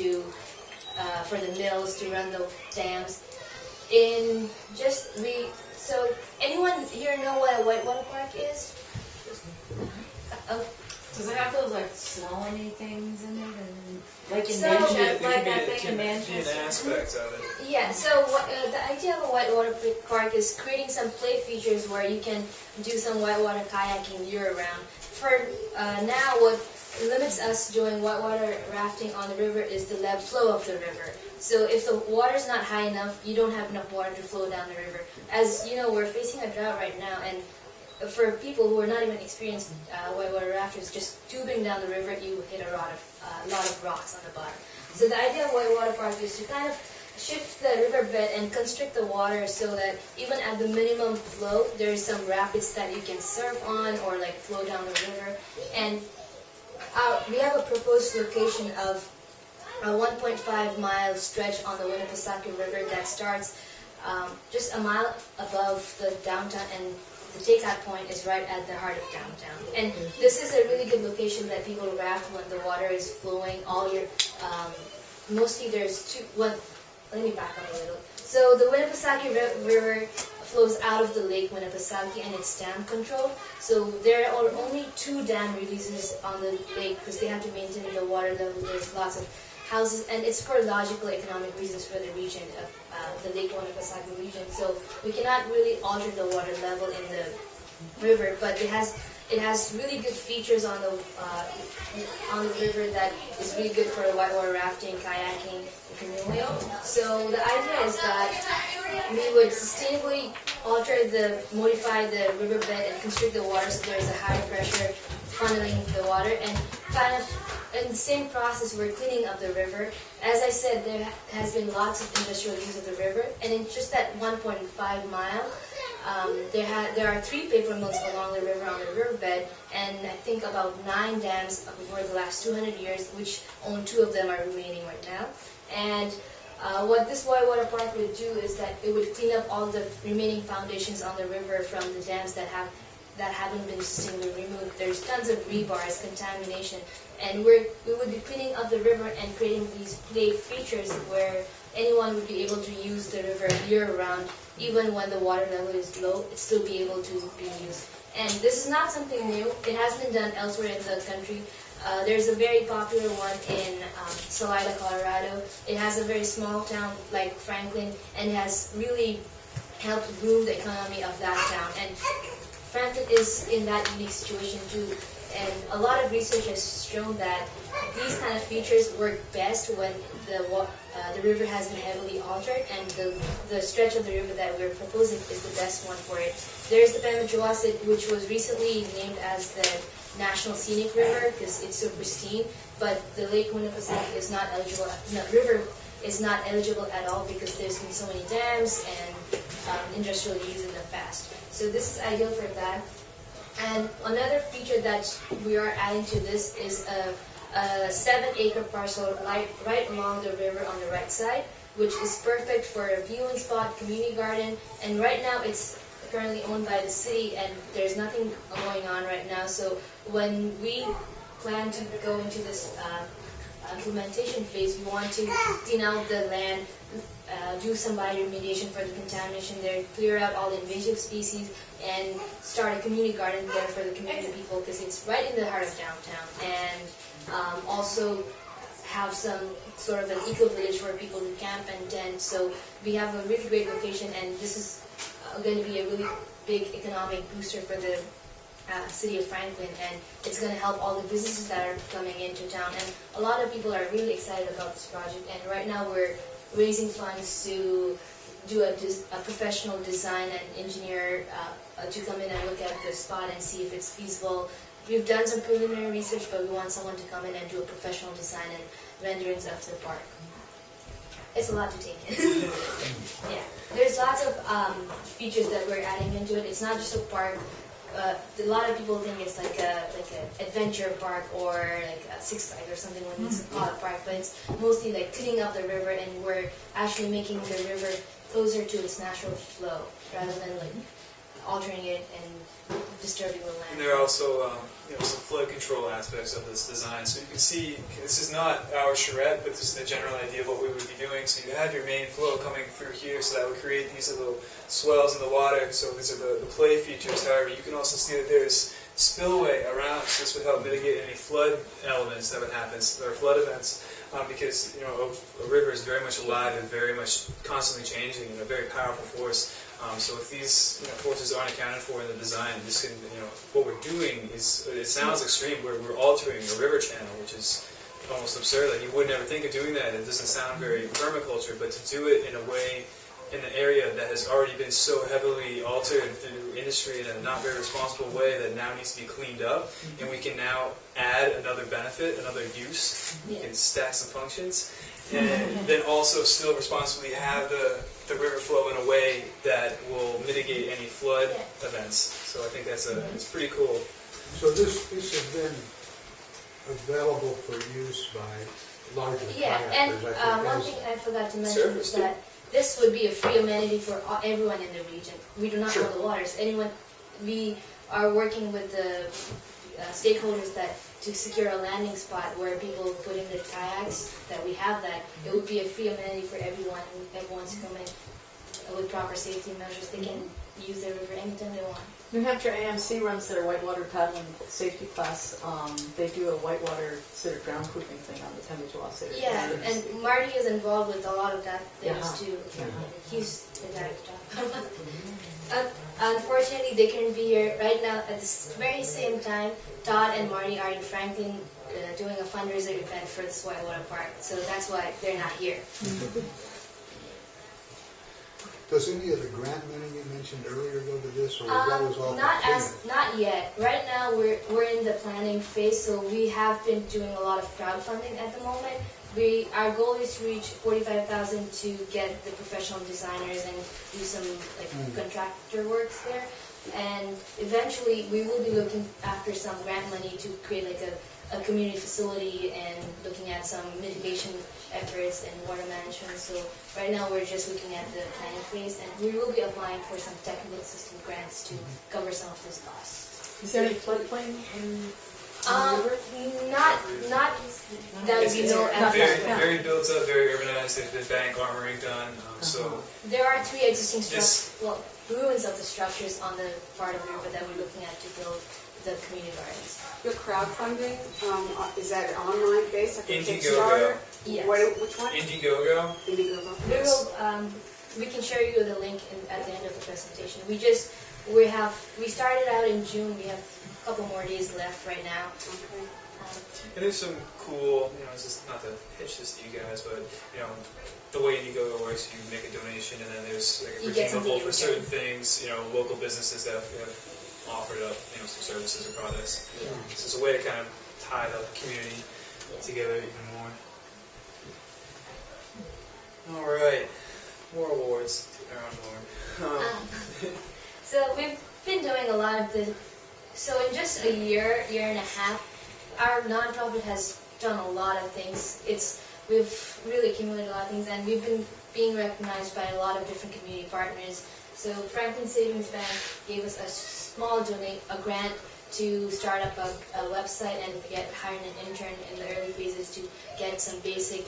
Speaker 2: for the mills to run the dams. So anyone here know what a whitewater park is?
Speaker 5: Does it have those smelly things in it, and like in
Speaker 1: There
Speaker 5: Manchester,
Speaker 1: can be an aspect of it.
Speaker 2: Yeah. So the idea of a whitewater park is creating some play features where you can do some whitewater kayaking year-round. For now, what limits us doing whitewater rafting on the river is the level flow of the river. So if the water's not high enough, you don't have enough water to flow down the river. As you know, we're facing a drought right now, and for people who are not even experienced whitewater rafters, just tubing down the river, you hit a lot of rocks on the bottom. So the idea of whitewater park is to kind of shift the riverbed and constrict the water so that even at the minimum flow, there's some rapids that you can surf on or flow down the river. And we have a proposed location of a 1.5-mile stretch on the Winnipesaukee River that starts just a mile above the downtown and the takeout point is right at the heart of downtown. And this is a really good location that people raft when the water is flowing. Mostly there's let me back up a little. So the Winnipesaukee River flows out of the lake Winnipesaukee and it's dam controlled. So there are only 2 dam releases on the lake because they have to maintain the water level. There's lots of houses, and it's for logical economic reasons for the region, the Lake Winnipesaukee region. So we cannot really alter the water level in the river, but it has really good features on the river that is really good for whitewater rafting, kayaking, and canoeing. So the idea is that we would sustainably modify the riverbed and constrict the water so there's a higher pressure funneling the water, and kind of in the same process we're cleaning up the river. As I said, there has been lots of industrial use of the river, and in just that 1.5 mile, there are 3 paper mills along the river on the riverbed, and I think about 9 dams over the last 200 years, which only 2 of them are remaining right now. And what this whitewater park would do is that it would clean up all the remaining foundations on the river from the dams that haven't been sustainably removed. There's tons of rebars, contamination, and we would be cleaning up the river and creating these play features where anyone would be able to use the river year-round. Even when the water level is low, it'd still be able to be used. And this is not something new. It has been done elsewhere in the country. There's a very popular one in Salida, Colorado. It has a very small town like Franklin, and it has really helped boom the economy of that town. And Franklin is in that unique situation too. And a lot of research has shown that these kind of features work best when the river has been heavily altered, and the stretch of the river that we're proposing is the best one for it. There's the PermaCityLife, which was recently named as the National Scenic River because it's so pristine, but the Lake Winnipesaukee is not eligible. The river is not eligible at all because there's been so many dams and industrial use in the past. So this is ideal for that. And another feature that we are adding to this is a 7-acre parcel right along the river on the right side, which is perfect for a viewing spot, community garden, and right now it's currently owned by the city and there's nothing going on right now. So when we plan to go into this implementation phase, we want to clean out the land, do some bioremediation for the contamination there, clear out all the invasive species, and start a community garden there for the community people because it's right in the heart of downtown. And also have some sort of an eco-village where people can camp and tent. So we have a really great location, and this is going to be a really big economic booster for the city of Franklin, and it's going to help all the businesses that are coming into town. And a lot of people are really excited about this project, and right now we're raising funds to do a professional design and engineer to come in and look at the spot and see if it's feasible. We've done some preliminary research, but we want someone to come in and do a professional design and renderings of the park. It's a lot to take in. Yeah, there's lots of features that we're adding into it. It's not just a park. A lot of people think it's like an adventure park or like a Six Flags or something when it's called a park, but it's mostly like cleaning up the river, and we're actually making the river closer to its natural flow rather than like altering it and disturbing the land.
Speaker 1: And there are also some flood control aspects of this design. So you can see this is not our charrette, but this is the general idea of what we would be doing. So you have your main flow coming through here, so that would create these little swells in the water. So these are the play features. However, you can also see that there's spillway around. So this would help mitigate any flood elements that would happen, or flood events. Because a river is very much alive and very much constantly changing, and a very powerful force. So if these forces aren't accounted for in the design, this can, what we're doing is, it sounds extreme. We're altering a river channel, which is almost absurd. Like you would never think of doing that. It doesn't sound very permaculture, but to do it in a way, in an area that has already been so heavily altered through industry in a not very responsible way that now needs to be cleaned up, and we can now add another benefit, another use, we can stack some functions, and then also still responsibly have the river flow in a way that will mitigate any flood events. So I think it's pretty cool.
Speaker 4: So this has been available for use by larger kayakers,
Speaker 2: and one thing I forgot to mention is that this would be a free amenity for everyone in the region. We do not own the waters. we are working with the stakeholders to secure a landing spot where people put in their kayaks, that we have that. It would be a free amenity for everyone. Everyone's coming with proper safety measures. They can use the river anytime they want.
Speaker 11: New Hampshire AMC runs their whitewater paddling safety class. They do a whitewater sort of ground proofing thing on the Tembagé City.
Speaker 2: Yeah, and Marty is involved with a lot of that things too. He's the guy unfortunately, they couldn't be here right now at the very same time. Todd and Marty are in Franklin doing a fundraiser event for this whitewater park, so that's why they're not here.
Speaker 4: Does any of the grant money you mentioned earlier go to this, or that was all
Speaker 2: not yet. Right now, we're in the planning phase, so we have been doing a lot of crowdfunding at the moment. Our goal is to reach 45,000 to get the professional designers and do some contractor works there. And eventually, we will be looking after some grant money to create a community facility and looking at some mitigation efforts and water management. So right now, we're just looking at the planning phase, and we will be applying for some technical assistance grants to cover some of those costs.
Speaker 11: Is there any floodplain in
Speaker 2: not that we know at this point.
Speaker 1: Very built up, very urbanized. There's been bank armoring done. So
Speaker 2: there are 3 existing ruins of the structures on the part of the river that we're looking at to build the community gardens.
Speaker 10: Your crowdfunding, is that online based? Like
Speaker 1: Indiegogo.
Speaker 2: Yes.
Speaker 10: Which one?
Speaker 1: Indiegogo.
Speaker 10: Indiegogo.
Speaker 2: We can share you the link at the end of the presentation. We started out in June. We have a couple more days left right now.
Speaker 10: Okay.
Speaker 1: And there's some cool, it's just not to pitch this to you guys, but the way Indiegogo works, you make a donation, and then there's like a redeemable for certain things. Local businesses that have offered up, some services or products. Yeah. So it's a way to kind of tie the community together even more. All right, more awards.
Speaker 2: So we've been doing a lot of the. So in just a year and a half, our nonprofit has done a lot of things. We've really accumulated a lot of things, and we've been being recognized by a lot of different community partners. So Franklin Savings Bank gave us a small grant to start up a website and hiring an intern in the early phases to get some basic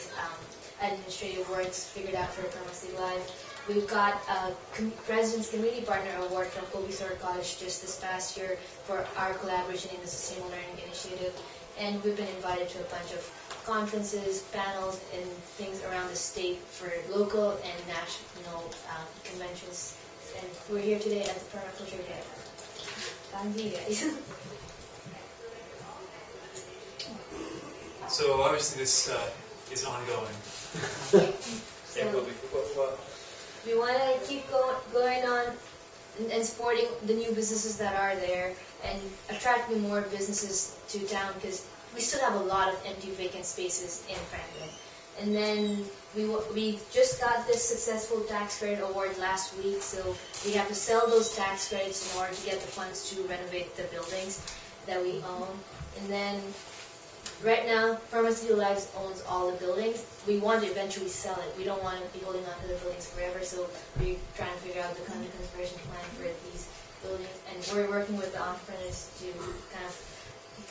Speaker 2: administrative works figured out for PermaCityLife. We've got a President's Community Partner Award from Colby Sawyer College just this past year for our collaboration in the Sustainable Learning Initiative. And we've been invited to a bunch of conferences, panels, and things around the state for local and national conventions. And we're here today at the Permaculture Day. Thank you guys.
Speaker 1: So obviously this is ongoing.
Speaker 2: So we want to keep going on and supporting the new businesses that are there and attracting more businesses to town, because we still have a lot of empty vacant spaces in Franklin. And then we just got this successful tax credit award last week, so we have to sell those tax credits in order to get the funds to renovate the buildings that we own. And then right now, PermaCityLife owns all the buildings. We want to eventually sell it. We don't want to be holding on to the buildings forever, so we're trying to figure out the kind of conservation plan for these buildings. And we're working with the entrepreneurs to kind of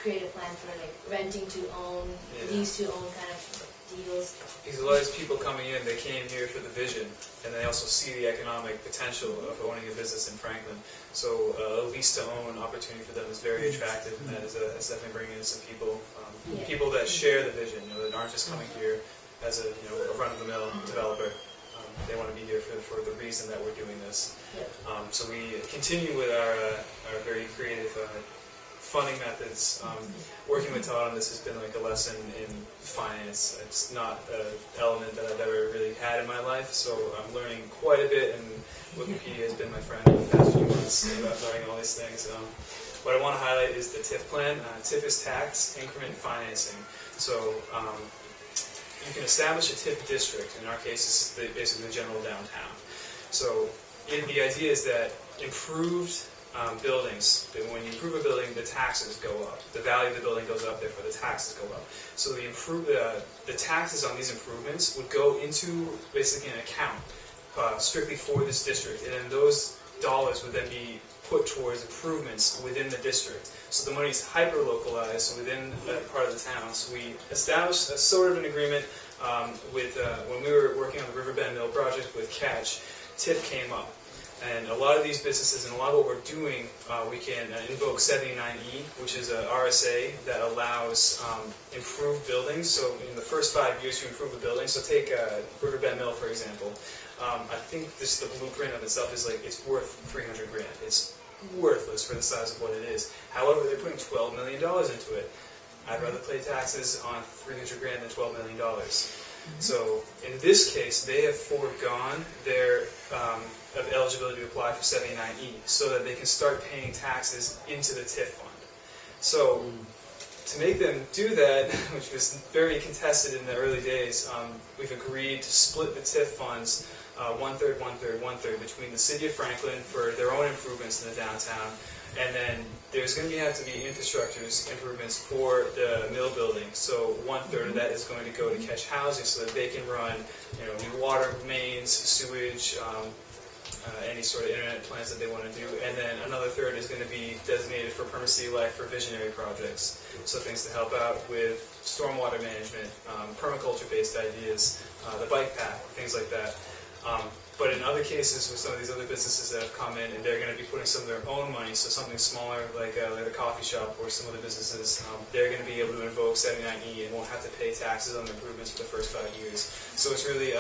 Speaker 2: create a plan for renting to own, lease to own kind of deals.
Speaker 1: Because a lot of these people coming in, they came here for the vision, and they also see the economic potential of owning a business in Franklin. So a lease-to-own opportunity for them is very attractive, and that is definitely bringing in some people, people that share the vision, that aren't just coming here as a run-of-the-mill developer. They want to be here for the reason that we're doing this. So we continue with our very creative funding methods. Working with Todd on this has been like a lesson in finance. It's not an element that I've ever really had in my life, so I'm learning quite a bit, and Wikipedia has been my friend over the past few months about learning all these things. What I want to highlight is the TIF plan. TIF is tax increment financing. So you can establish a TIF district. In our case, this is basically the general downtown. So the idea is that improved buildings, when you improve a building, the taxes go up. The value of the building goes up, therefore the taxes go up. So the taxes on these improvements would go into basically an account strictly for this district, and then those dollars would then be put towards improvements within the district. So the money's hyper-localized within that part of the town. So we established a sort of an agreement with, when we were working on the Riverbend Mill project with Catch, TIF came up. And a lot of these businesses and a lot of what we're doing, we can invoke 79E, which is a RSA that allows improved buildings. So in the first 5 years you improve a building. So take Riverbend Mill, for example. I think this, the blueprint of itself is like, it's worth $300 grand. It's worthless for the size of what it is. However, they're putting $12 million into it. I'd rather pay taxes on $300 grand than $12 million. So in this case, they have foregone their eligibility to apply for 79E so that they can start paying taxes into the TIF fund. So to make them do that, which was very contested in the early days, we've agreed to split the TIF funds one-third, one-third, one-third between the city of Franklin for their own improvements in the downtown, and then there's going to have to be infrastructure improvements for the mill building. So one-third of that is going to go to Catch Housing so that they can run, new water mains, sewage, any sort of internet plans that they want to do, and then another third is going to be designated for PermaCityLife for visionary projects. So things to help out with stormwater management, permaculture-based ideas, the bike path, things like that. But in other cases, with some of these other businesses that have come in, and they're going to be putting some of their own money, so something smaller like a coffee shop or some other businesses, they're going to be able to invoke 79E and won't have to pay taxes on the improvements for the first 5 years. So it's really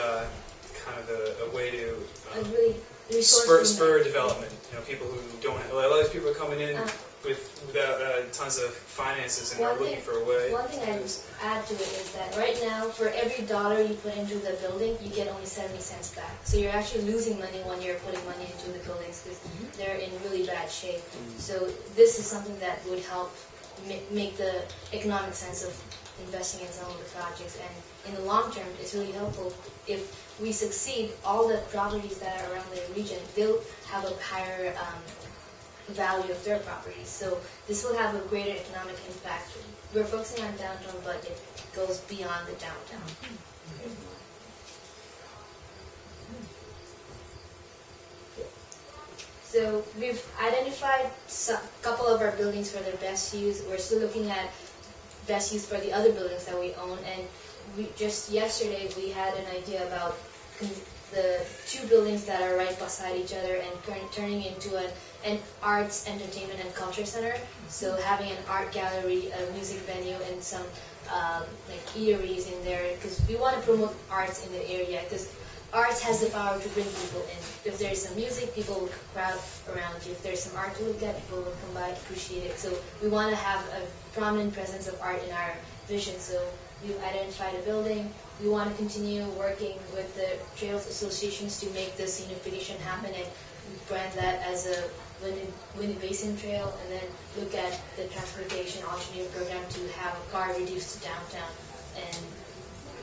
Speaker 1: kind of a way to spur development. People who don't have, a lot of people are coming in without tons of finances and are looking for a way.
Speaker 2: One thing I'd add to it is that right now, for every dollar you put into the building, you get only 70 cents back. So you're actually losing money when you're putting money into the buildings because they're in really bad shape. So this is something that would help make the economic sense of investing in some of the projects. And in the long term, it's really helpful. If we succeed, all the properties that are around the region, they'll have a higher value of their properties. So this will have a greater economic impact. We're focusing on downtown, but it goes beyond the downtown. So we've identified a couple of our buildings for their best use. We're still looking at best use for the other buildings that we own, and just yesterday we had an idea about the 2 buildings that are right beside each other and turning into an arts, entertainment, and culture center. So having an art gallery, a music venue, and some like eateries in there, because we want to promote arts in the area, because arts has the power to bring people in. If there's some music, people will crowd around you. If there's some art to look at, people will come by, appreciate it. So we want to have a prominent presence of art in our vision. So we've identified a building. We want to continue working with the trails associations to make this unification happen and brand that as a Winnie Basin Trail, and then look at the transportation alternative program to have a car reduced to downtown and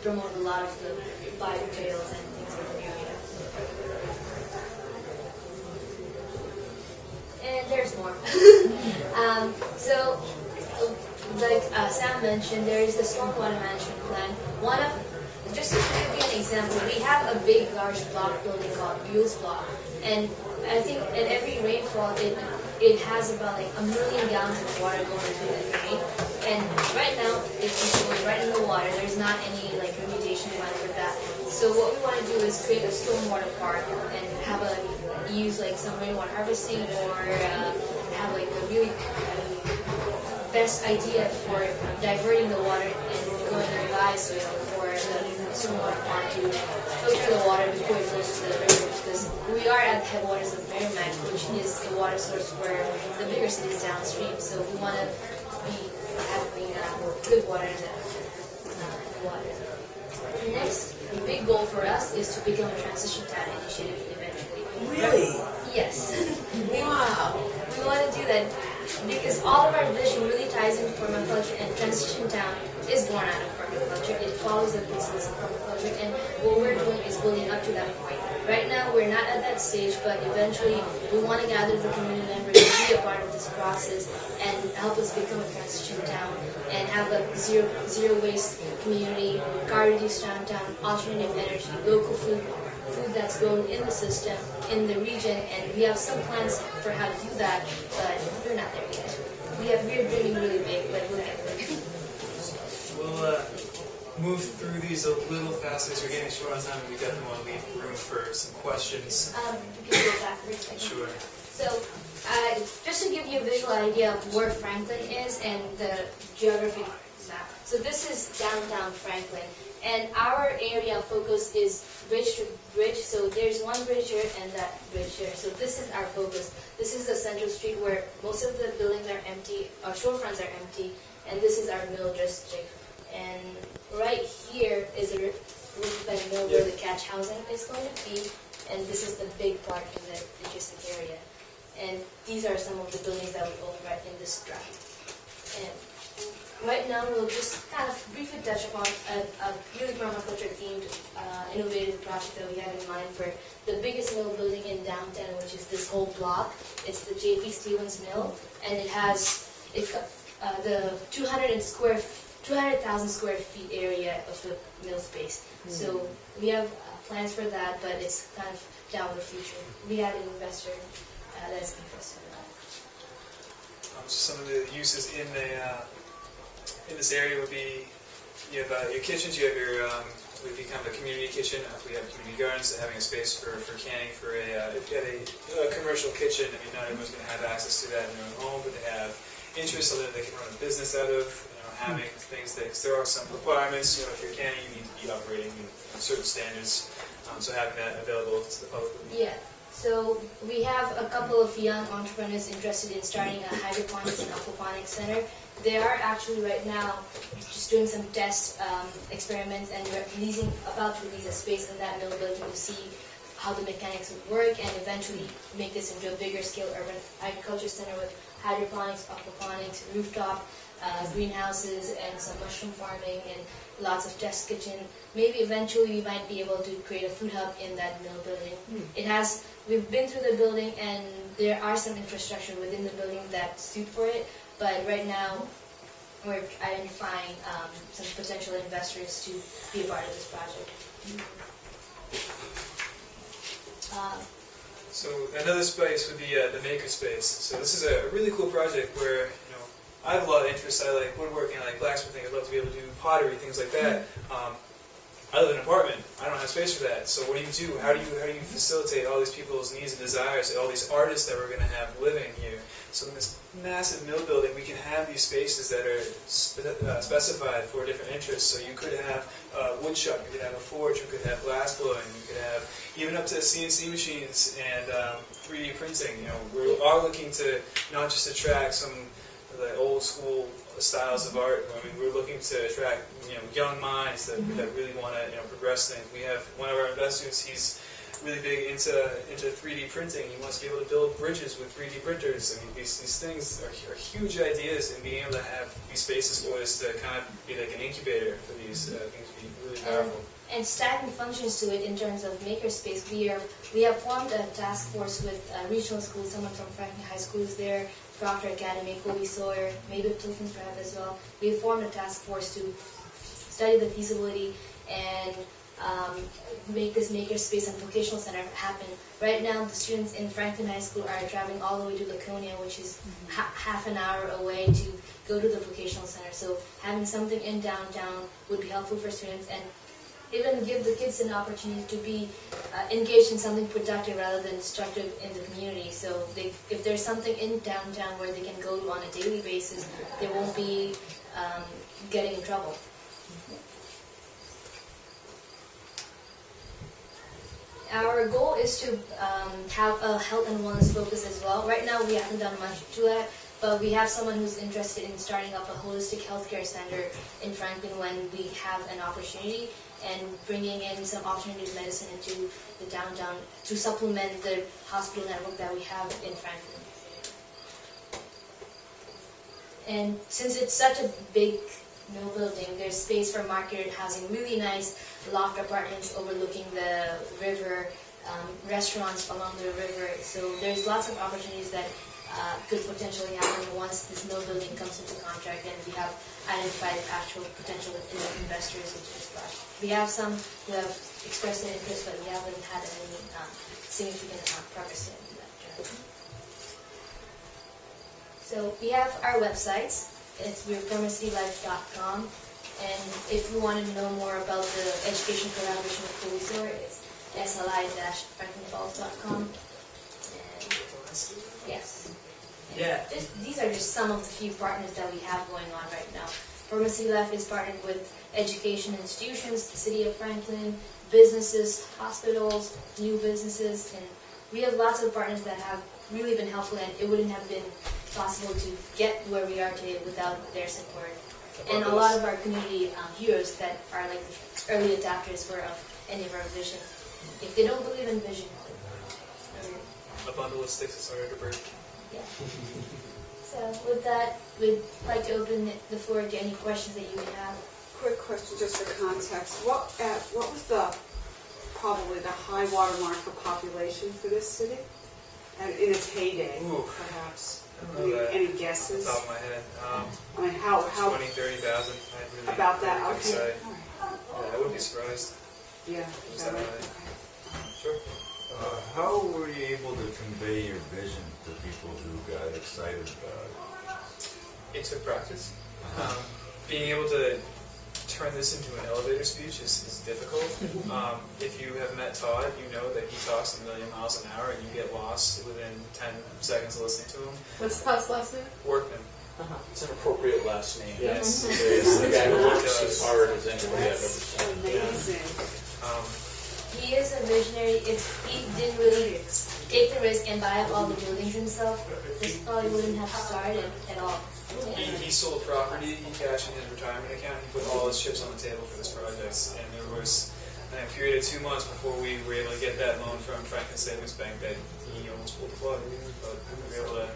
Speaker 2: promote a lot of the bike trails and things in the area. And there's more. So, like Sam mentioned, there is the stormwater management plan. Just to give you an example, we have a big, large block building called Buell's Block, and I think at every rainfall, it has about like 1 million gallons of water going into the drain. And right now, it's going right in the water. There's not any like remediation plan for that. So what we want to do is create a stormwater park and have use like some rainwater harvesting, or have like a really best idea for diverting the water and going in the live soil for the stormwater pond to filter the water before it goes to the river, because we are at the headwaters of Merrimack, which is the water source for the bigger cities downstream. So we want to be having good water in the water. The next big goal for us is to become a transition town initiative eventually.
Speaker 13: Really?
Speaker 2: Yes.
Speaker 13: Wow.
Speaker 2: We want to do that because all of our vision really ties into permaculture, and transition town is born out of permaculture. It follows the principles of permaculture, and what we're doing is building up to that point. Right now, we're not at that stage, but eventually we want to gather the community members to be a part of this process and help us become a transition town and have a zero waste community, car reduced downtown, alternative energy, local food that's grown in the system, in the region, and we have some plans for how to do that, but we're not there yet. We're dreaming really big, but we'll get there.
Speaker 1: We'll move through these a little faster as we're getting short on time, and we definitely want to leave room for some questions.
Speaker 2: You can go back for a second.
Speaker 1: Sure.
Speaker 2: So, just to give you a visual idea of where Franklin is and the geography map. So this is downtown Franklin, and our area of focus is bridge to bridge. So there's one bridge here and that bridge here. So this is our focus. This is the central street where most of the buildings are empty, our storefronts are empty, and this is our mill district. And right here is a mill where the catch housing is going to be, and this is the big part in the adjacent area. And these are some of the buildings that we own right in this drive. And right now we'll just kind of briefly touch upon a really permaculture themed innovative project that we have in mind for the biggest mill building in downtown, which is this whole block. It's the J.P. Stevens Mill, and it has the 200,000 square feet area of the mill space. Mm-hmm. So we have plans for that, but it's kind of down the future. We have an investor that's interested in that.
Speaker 1: Some of the uses in this area would be, you have your kitchens, you have your would be kind of a community kitchen. If we have community gardens, having a space for canning for if you had a commercial kitchen, I mean, not everyone's going to have access to that in their own home, but they have interest so that they can run a business out of. Having things that, because there are some requirements, if you're canning, you need to be operating in certain standards, so having that available to the public.
Speaker 2: Yeah, so we have a couple of young entrepreneurs interested in starting a hydroponics and aquaponics center. They are actually right now just doing some test experiments, and we're about to release a space in that mill building to see how the mechanics would work and eventually make this into a bigger scale urban agriculture center with hydroponics, aquaponics, rooftop, greenhouses, and some mushroom farming, and lots of test kitchen. Maybe eventually we might be able to create a food hub in that mill building. We've been through the building, and there are some infrastructure within the building that suit for it, but right now we're identifying some potential investors to be a part of this project.
Speaker 1: So another space would be the makerspace. So this is a really cool project where, I have a lot of interest. I like woodworking, I like blacksmithing. I'd love to be able to do pottery, things like that. I live in an apartment. I don't have space for that. So what do you do? How do you facilitate all these people's needs and desires, all these artists that we're going to have living here? So in this massive mill building, we can have these spaces that are specified for different interests. So you could have a wood shop, you could have a forge, you could have glass blowing, you could have even up to CNC machines and 3D printing. We are looking to not just attract some the old school styles of art. I mean, we're looking to attract young minds that really want to progress things. We have one of our investors. He's really big into 3D printing. He wants to be able to build bridges with 3D printers. I mean, these things are huge ideas, and being able to have these spaces for us to kind of be like an incubator for these things would be really powerful.
Speaker 2: And stacking functions to it in terms of makerspace. We have formed a task force with regional schools. Someone from Franklin High School is there, Proctor Academy, Colby Sawyer, maybe Tilton's Drive as well. We have formed a task force to study the feasibility and make this makerspace and vocational center happen. Right now, the students in Franklin High School are traveling all the way to Laconia, which is half an hour away to go to the vocational center. So having something in downtown would be helpful for students, and even give the kids an opportunity to be engaged in something productive rather than destructive in the community. So if there's something in downtown where they can go to on a daily basis, they won't be getting in trouble. Our goal is to have a health and wellness focus as well. Right now we haven't done much to that, but we have someone who's interested in starting up a holistic healthcare center in Franklin when we have an opportunity, and bringing in some alternative medicine into the downtown to supplement the hospital network that we have in Franklin. And since it's such a big no building. There's space for market housing, really nice loft apartments overlooking the river, restaurants along the river. So there's lots of opportunities that could potentially happen once this mill building comes into contract, and we have identified actual potential investors into this project. We have some who have expressed their interest, but we haven't had any significant progress in that direction. So we have our websites. It's PermaCityLife.com, and if you want to know more about the education collaboration with Colisor, it's sli-franklinfalls.com. Yes.
Speaker 1: Yeah.
Speaker 2: These are just some of the few partners that we have going on right now. PermaCityLife is partnered with education institutions, the city of Franklin, businesses, hospitals, new businesses, and we have lots of partners that have really been helpful, and it wouldn't have been possible to get where we are today without their support. And a lot of our community heroes that are like the early adopters for any of our vision. If they don't believe in vision,
Speaker 1: a bundle of sticks is harder to break.
Speaker 2: Yeah. So with that, we'd like to open the floor to any questions that you may have.
Speaker 10: Quick question, just for context. What was probably the high water mark for population for this city? And in its heyday, perhaps? Any guesses?
Speaker 1: Off the top of my head.
Speaker 10: I mean, how
Speaker 1: 20, 30,000. Really,
Speaker 10: about that?
Speaker 1: Really
Speaker 10: Okay.
Speaker 1: say. Yeah, I wouldn't be surprised.
Speaker 10: Yeah.
Speaker 1: Is that right?
Speaker 10: Okay.
Speaker 1: Sure.
Speaker 3: How were you able to convey your vision to people who got excited about it?
Speaker 1: It took practice. Being able to turn this into an elevator speech is difficult. If you have met Todd, you know that he talks a million miles an hour and you get lost within 10 seconds of listening to him.
Speaker 11: What's Todd's last name?
Speaker 1: Workman.
Speaker 9: It's an appropriate last name.
Speaker 1: Yes.
Speaker 9: The guy who works as hard as anybody I've ever seen.
Speaker 10: Amazing.
Speaker 2: He is a visionary. If he didn't really take the risk and buy up all the buildings himself, this probably wouldn't have started at all.
Speaker 1: He sold property, he cashed in his retirement account, he put all his chips on the table for this project, and there was a period of 2 months before we were able to get that loan from Franklin Savings Bank that he almost pulled the plug, but we were able to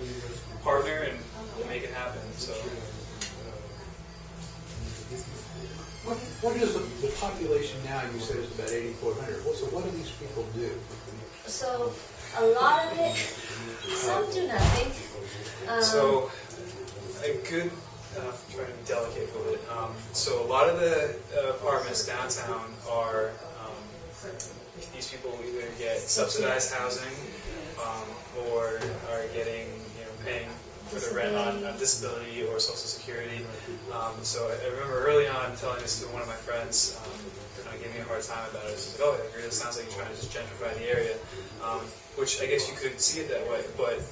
Speaker 1: partner and make it happen. So.
Speaker 4: What is the population now? You said it's about 8,400. So what do these people do?
Speaker 2: So a lot of it, some do nothing.
Speaker 1: So a good, trying to be delicate with it. So a lot of the apartments downtown are, these people either get subsidized housing or are getting, paying for the rent on disability or Social Security. So I remember early on telling this to one of my friends, kind of gave me a hard time about it. She's like, oh, it really sounds like you're trying to just gentrify the area, which I guess you could see it that way, but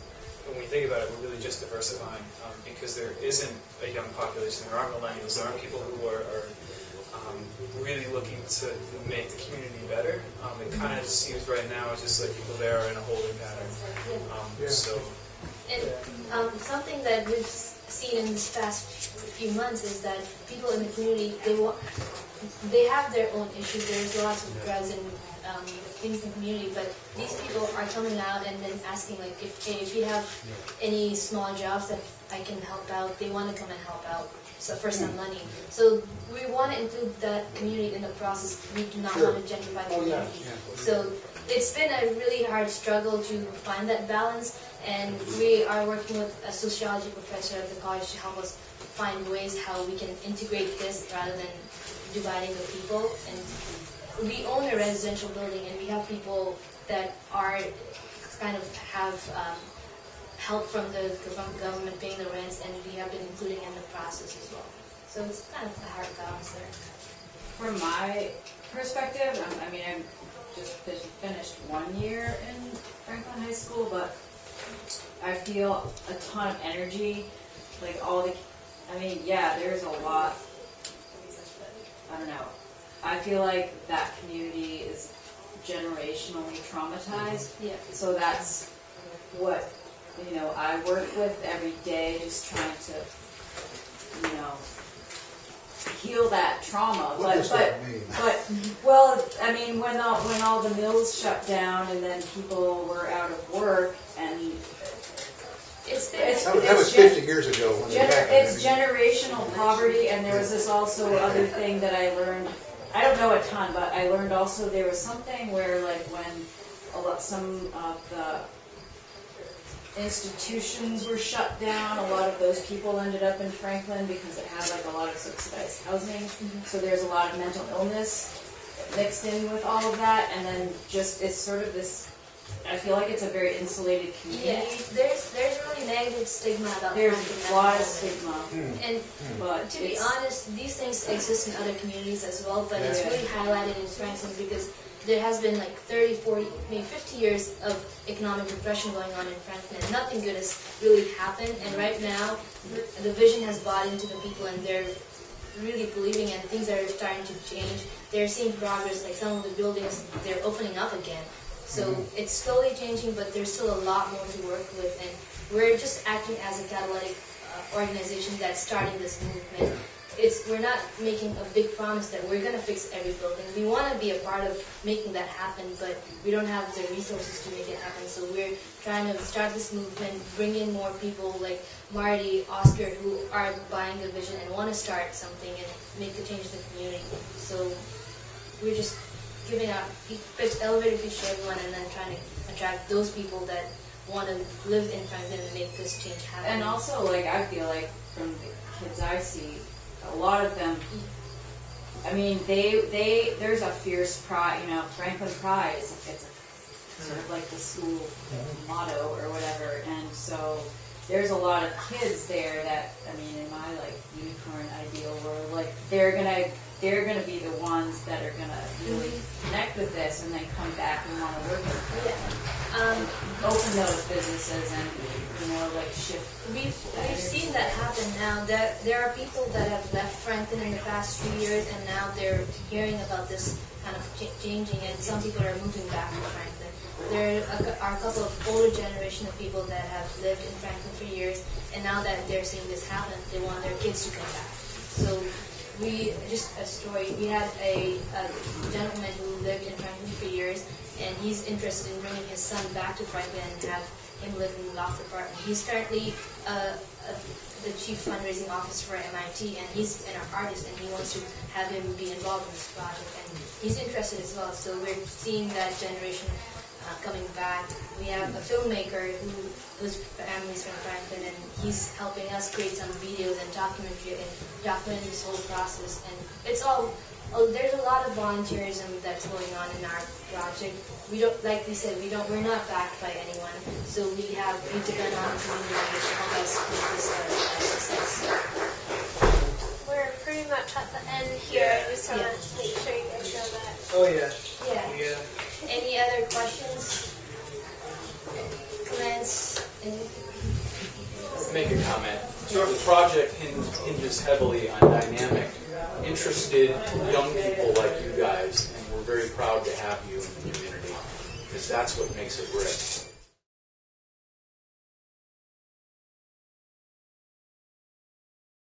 Speaker 1: when we think about it, we're really just diversifying because there isn't a young population, there aren't millennials, there aren't people who are really looking to make the community better. It kind of seems right now it's just like people there are in a holding pattern. So.
Speaker 2: And something that we've seen in this past few months is that people in the community, they have their own issues. There's lots of drugs and things in the community, but these people are coming out and then asking, like, if you have any small jobs that I can help out, they want to come and help out for some money. So we want to include that community in the process. We do not want to gentrify the community. So it's been a really hard struggle to find that balance, and we are working with a sociology professor at the college to help us find ways how we can integrate this rather than dividing the people. And we own a residential building, and we have people that are kind of have help from the government paying the rents, and we have been including in the process as well. So it's kind of a hard balance there.
Speaker 5: From my perspective, I mean, I'm just finished 1 year in Franklin High School, but I feel a ton of energy, like there's a lot, I don't know, I feel like that community is generationally traumatized, so that's what, I work with every day, just trying to, heal that trauma.
Speaker 4: What does that mean?
Speaker 5: Well, I mean, when all the mills shut down and then people were out of work, and
Speaker 4: That was 50 years ago when it happened.
Speaker 5: It's generational poverty, and there was this also other thing that I learned. I don't know a ton, but I learned also there was something where, like, when some of the institutions were shut down, a lot of those people ended up in Franklin because it had like a lot of subsidized housing. So there's a lot of mental illness mixed in with all of that, and then just it's sort of this. I feel like it's a very insulated community.
Speaker 2: There's really negative stigma about
Speaker 5: There's
Speaker 2: Franklin
Speaker 5: a lot
Speaker 2: at
Speaker 5: of
Speaker 2: the moment.
Speaker 5: stigma.
Speaker 2: And
Speaker 5: But
Speaker 2: to be honest, these things exist in other communities as well, but it's really highlighted in Franklin because there has been like 30, 40, maybe 50 years of economic depression going on in Franklin, and nothing good has really happened. And right now, the vision has bought into the people, and they're really believing, and things are starting to change. They're seeing progress, like some of the buildings, they're opening up again. So it's slowly changing, but there's still a lot more to work with, and we're just acting as a catalytic organization that's starting this movement. We're not making a big promise that we're going to fix every building. We want to be a part of making that happen, but we don't have the resources to make it happen. So we're trying to start this movement, bring in more people like Marty, Oscar, who are buying the vision and want to start something and make a change in the community. So we're just giving out elevator pitch to everyone, and then trying to attract those people that want to live in Franklin and make this change happen.
Speaker 5: And also, like, I feel like from the kids I see, a lot of them, I mean, there's a fierce pride, Franklin pride is it's sort of like the school motto or whatever, and so there's a lot of kids there that, I mean, in my like unicorn ideal world, like they're gonna be the ones that are gonna really connect with this and then come back and want to work with it. Open those businesses and like shift.
Speaker 2: We've seen that happen now. There are people that have left Franklin in the past few years, and now they're hearing about this kind of changing, and some people are moving back to Franklin. There are a couple of older generation of people that have lived in Franklin for years, and now that they're seeing this happen, they want their kids to come back. So just a story, we had a gentleman who lived in Franklin for years, and he's interested in bringing his son back to Franklin and have him live in a loft apartment. He's currently the chief fundraising officer for MIT, and he's an artist, and he wants to have him be involved in this project, and he's interested as well. So we're seeing that generation coming back. We have a filmmaker whose family's from Franklin, and he's helping us create some videos and documenting this whole process. And it's there's a lot of volunteerism that's going on in our project. We don't, like we said, we're not backed by anyone, so we depend on community members to help us make this a success.
Speaker 13: We're pretty much at the end here. I just want to make sure you guys know that.
Speaker 1: Oh yeah.
Speaker 2: Yeah. Any other questions? Comments?
Speaker 9: Make a comment. So the project hinges heavily on dynamic, interested young people like you guys, and we're very proud to have you in the community, because that's what makes it great.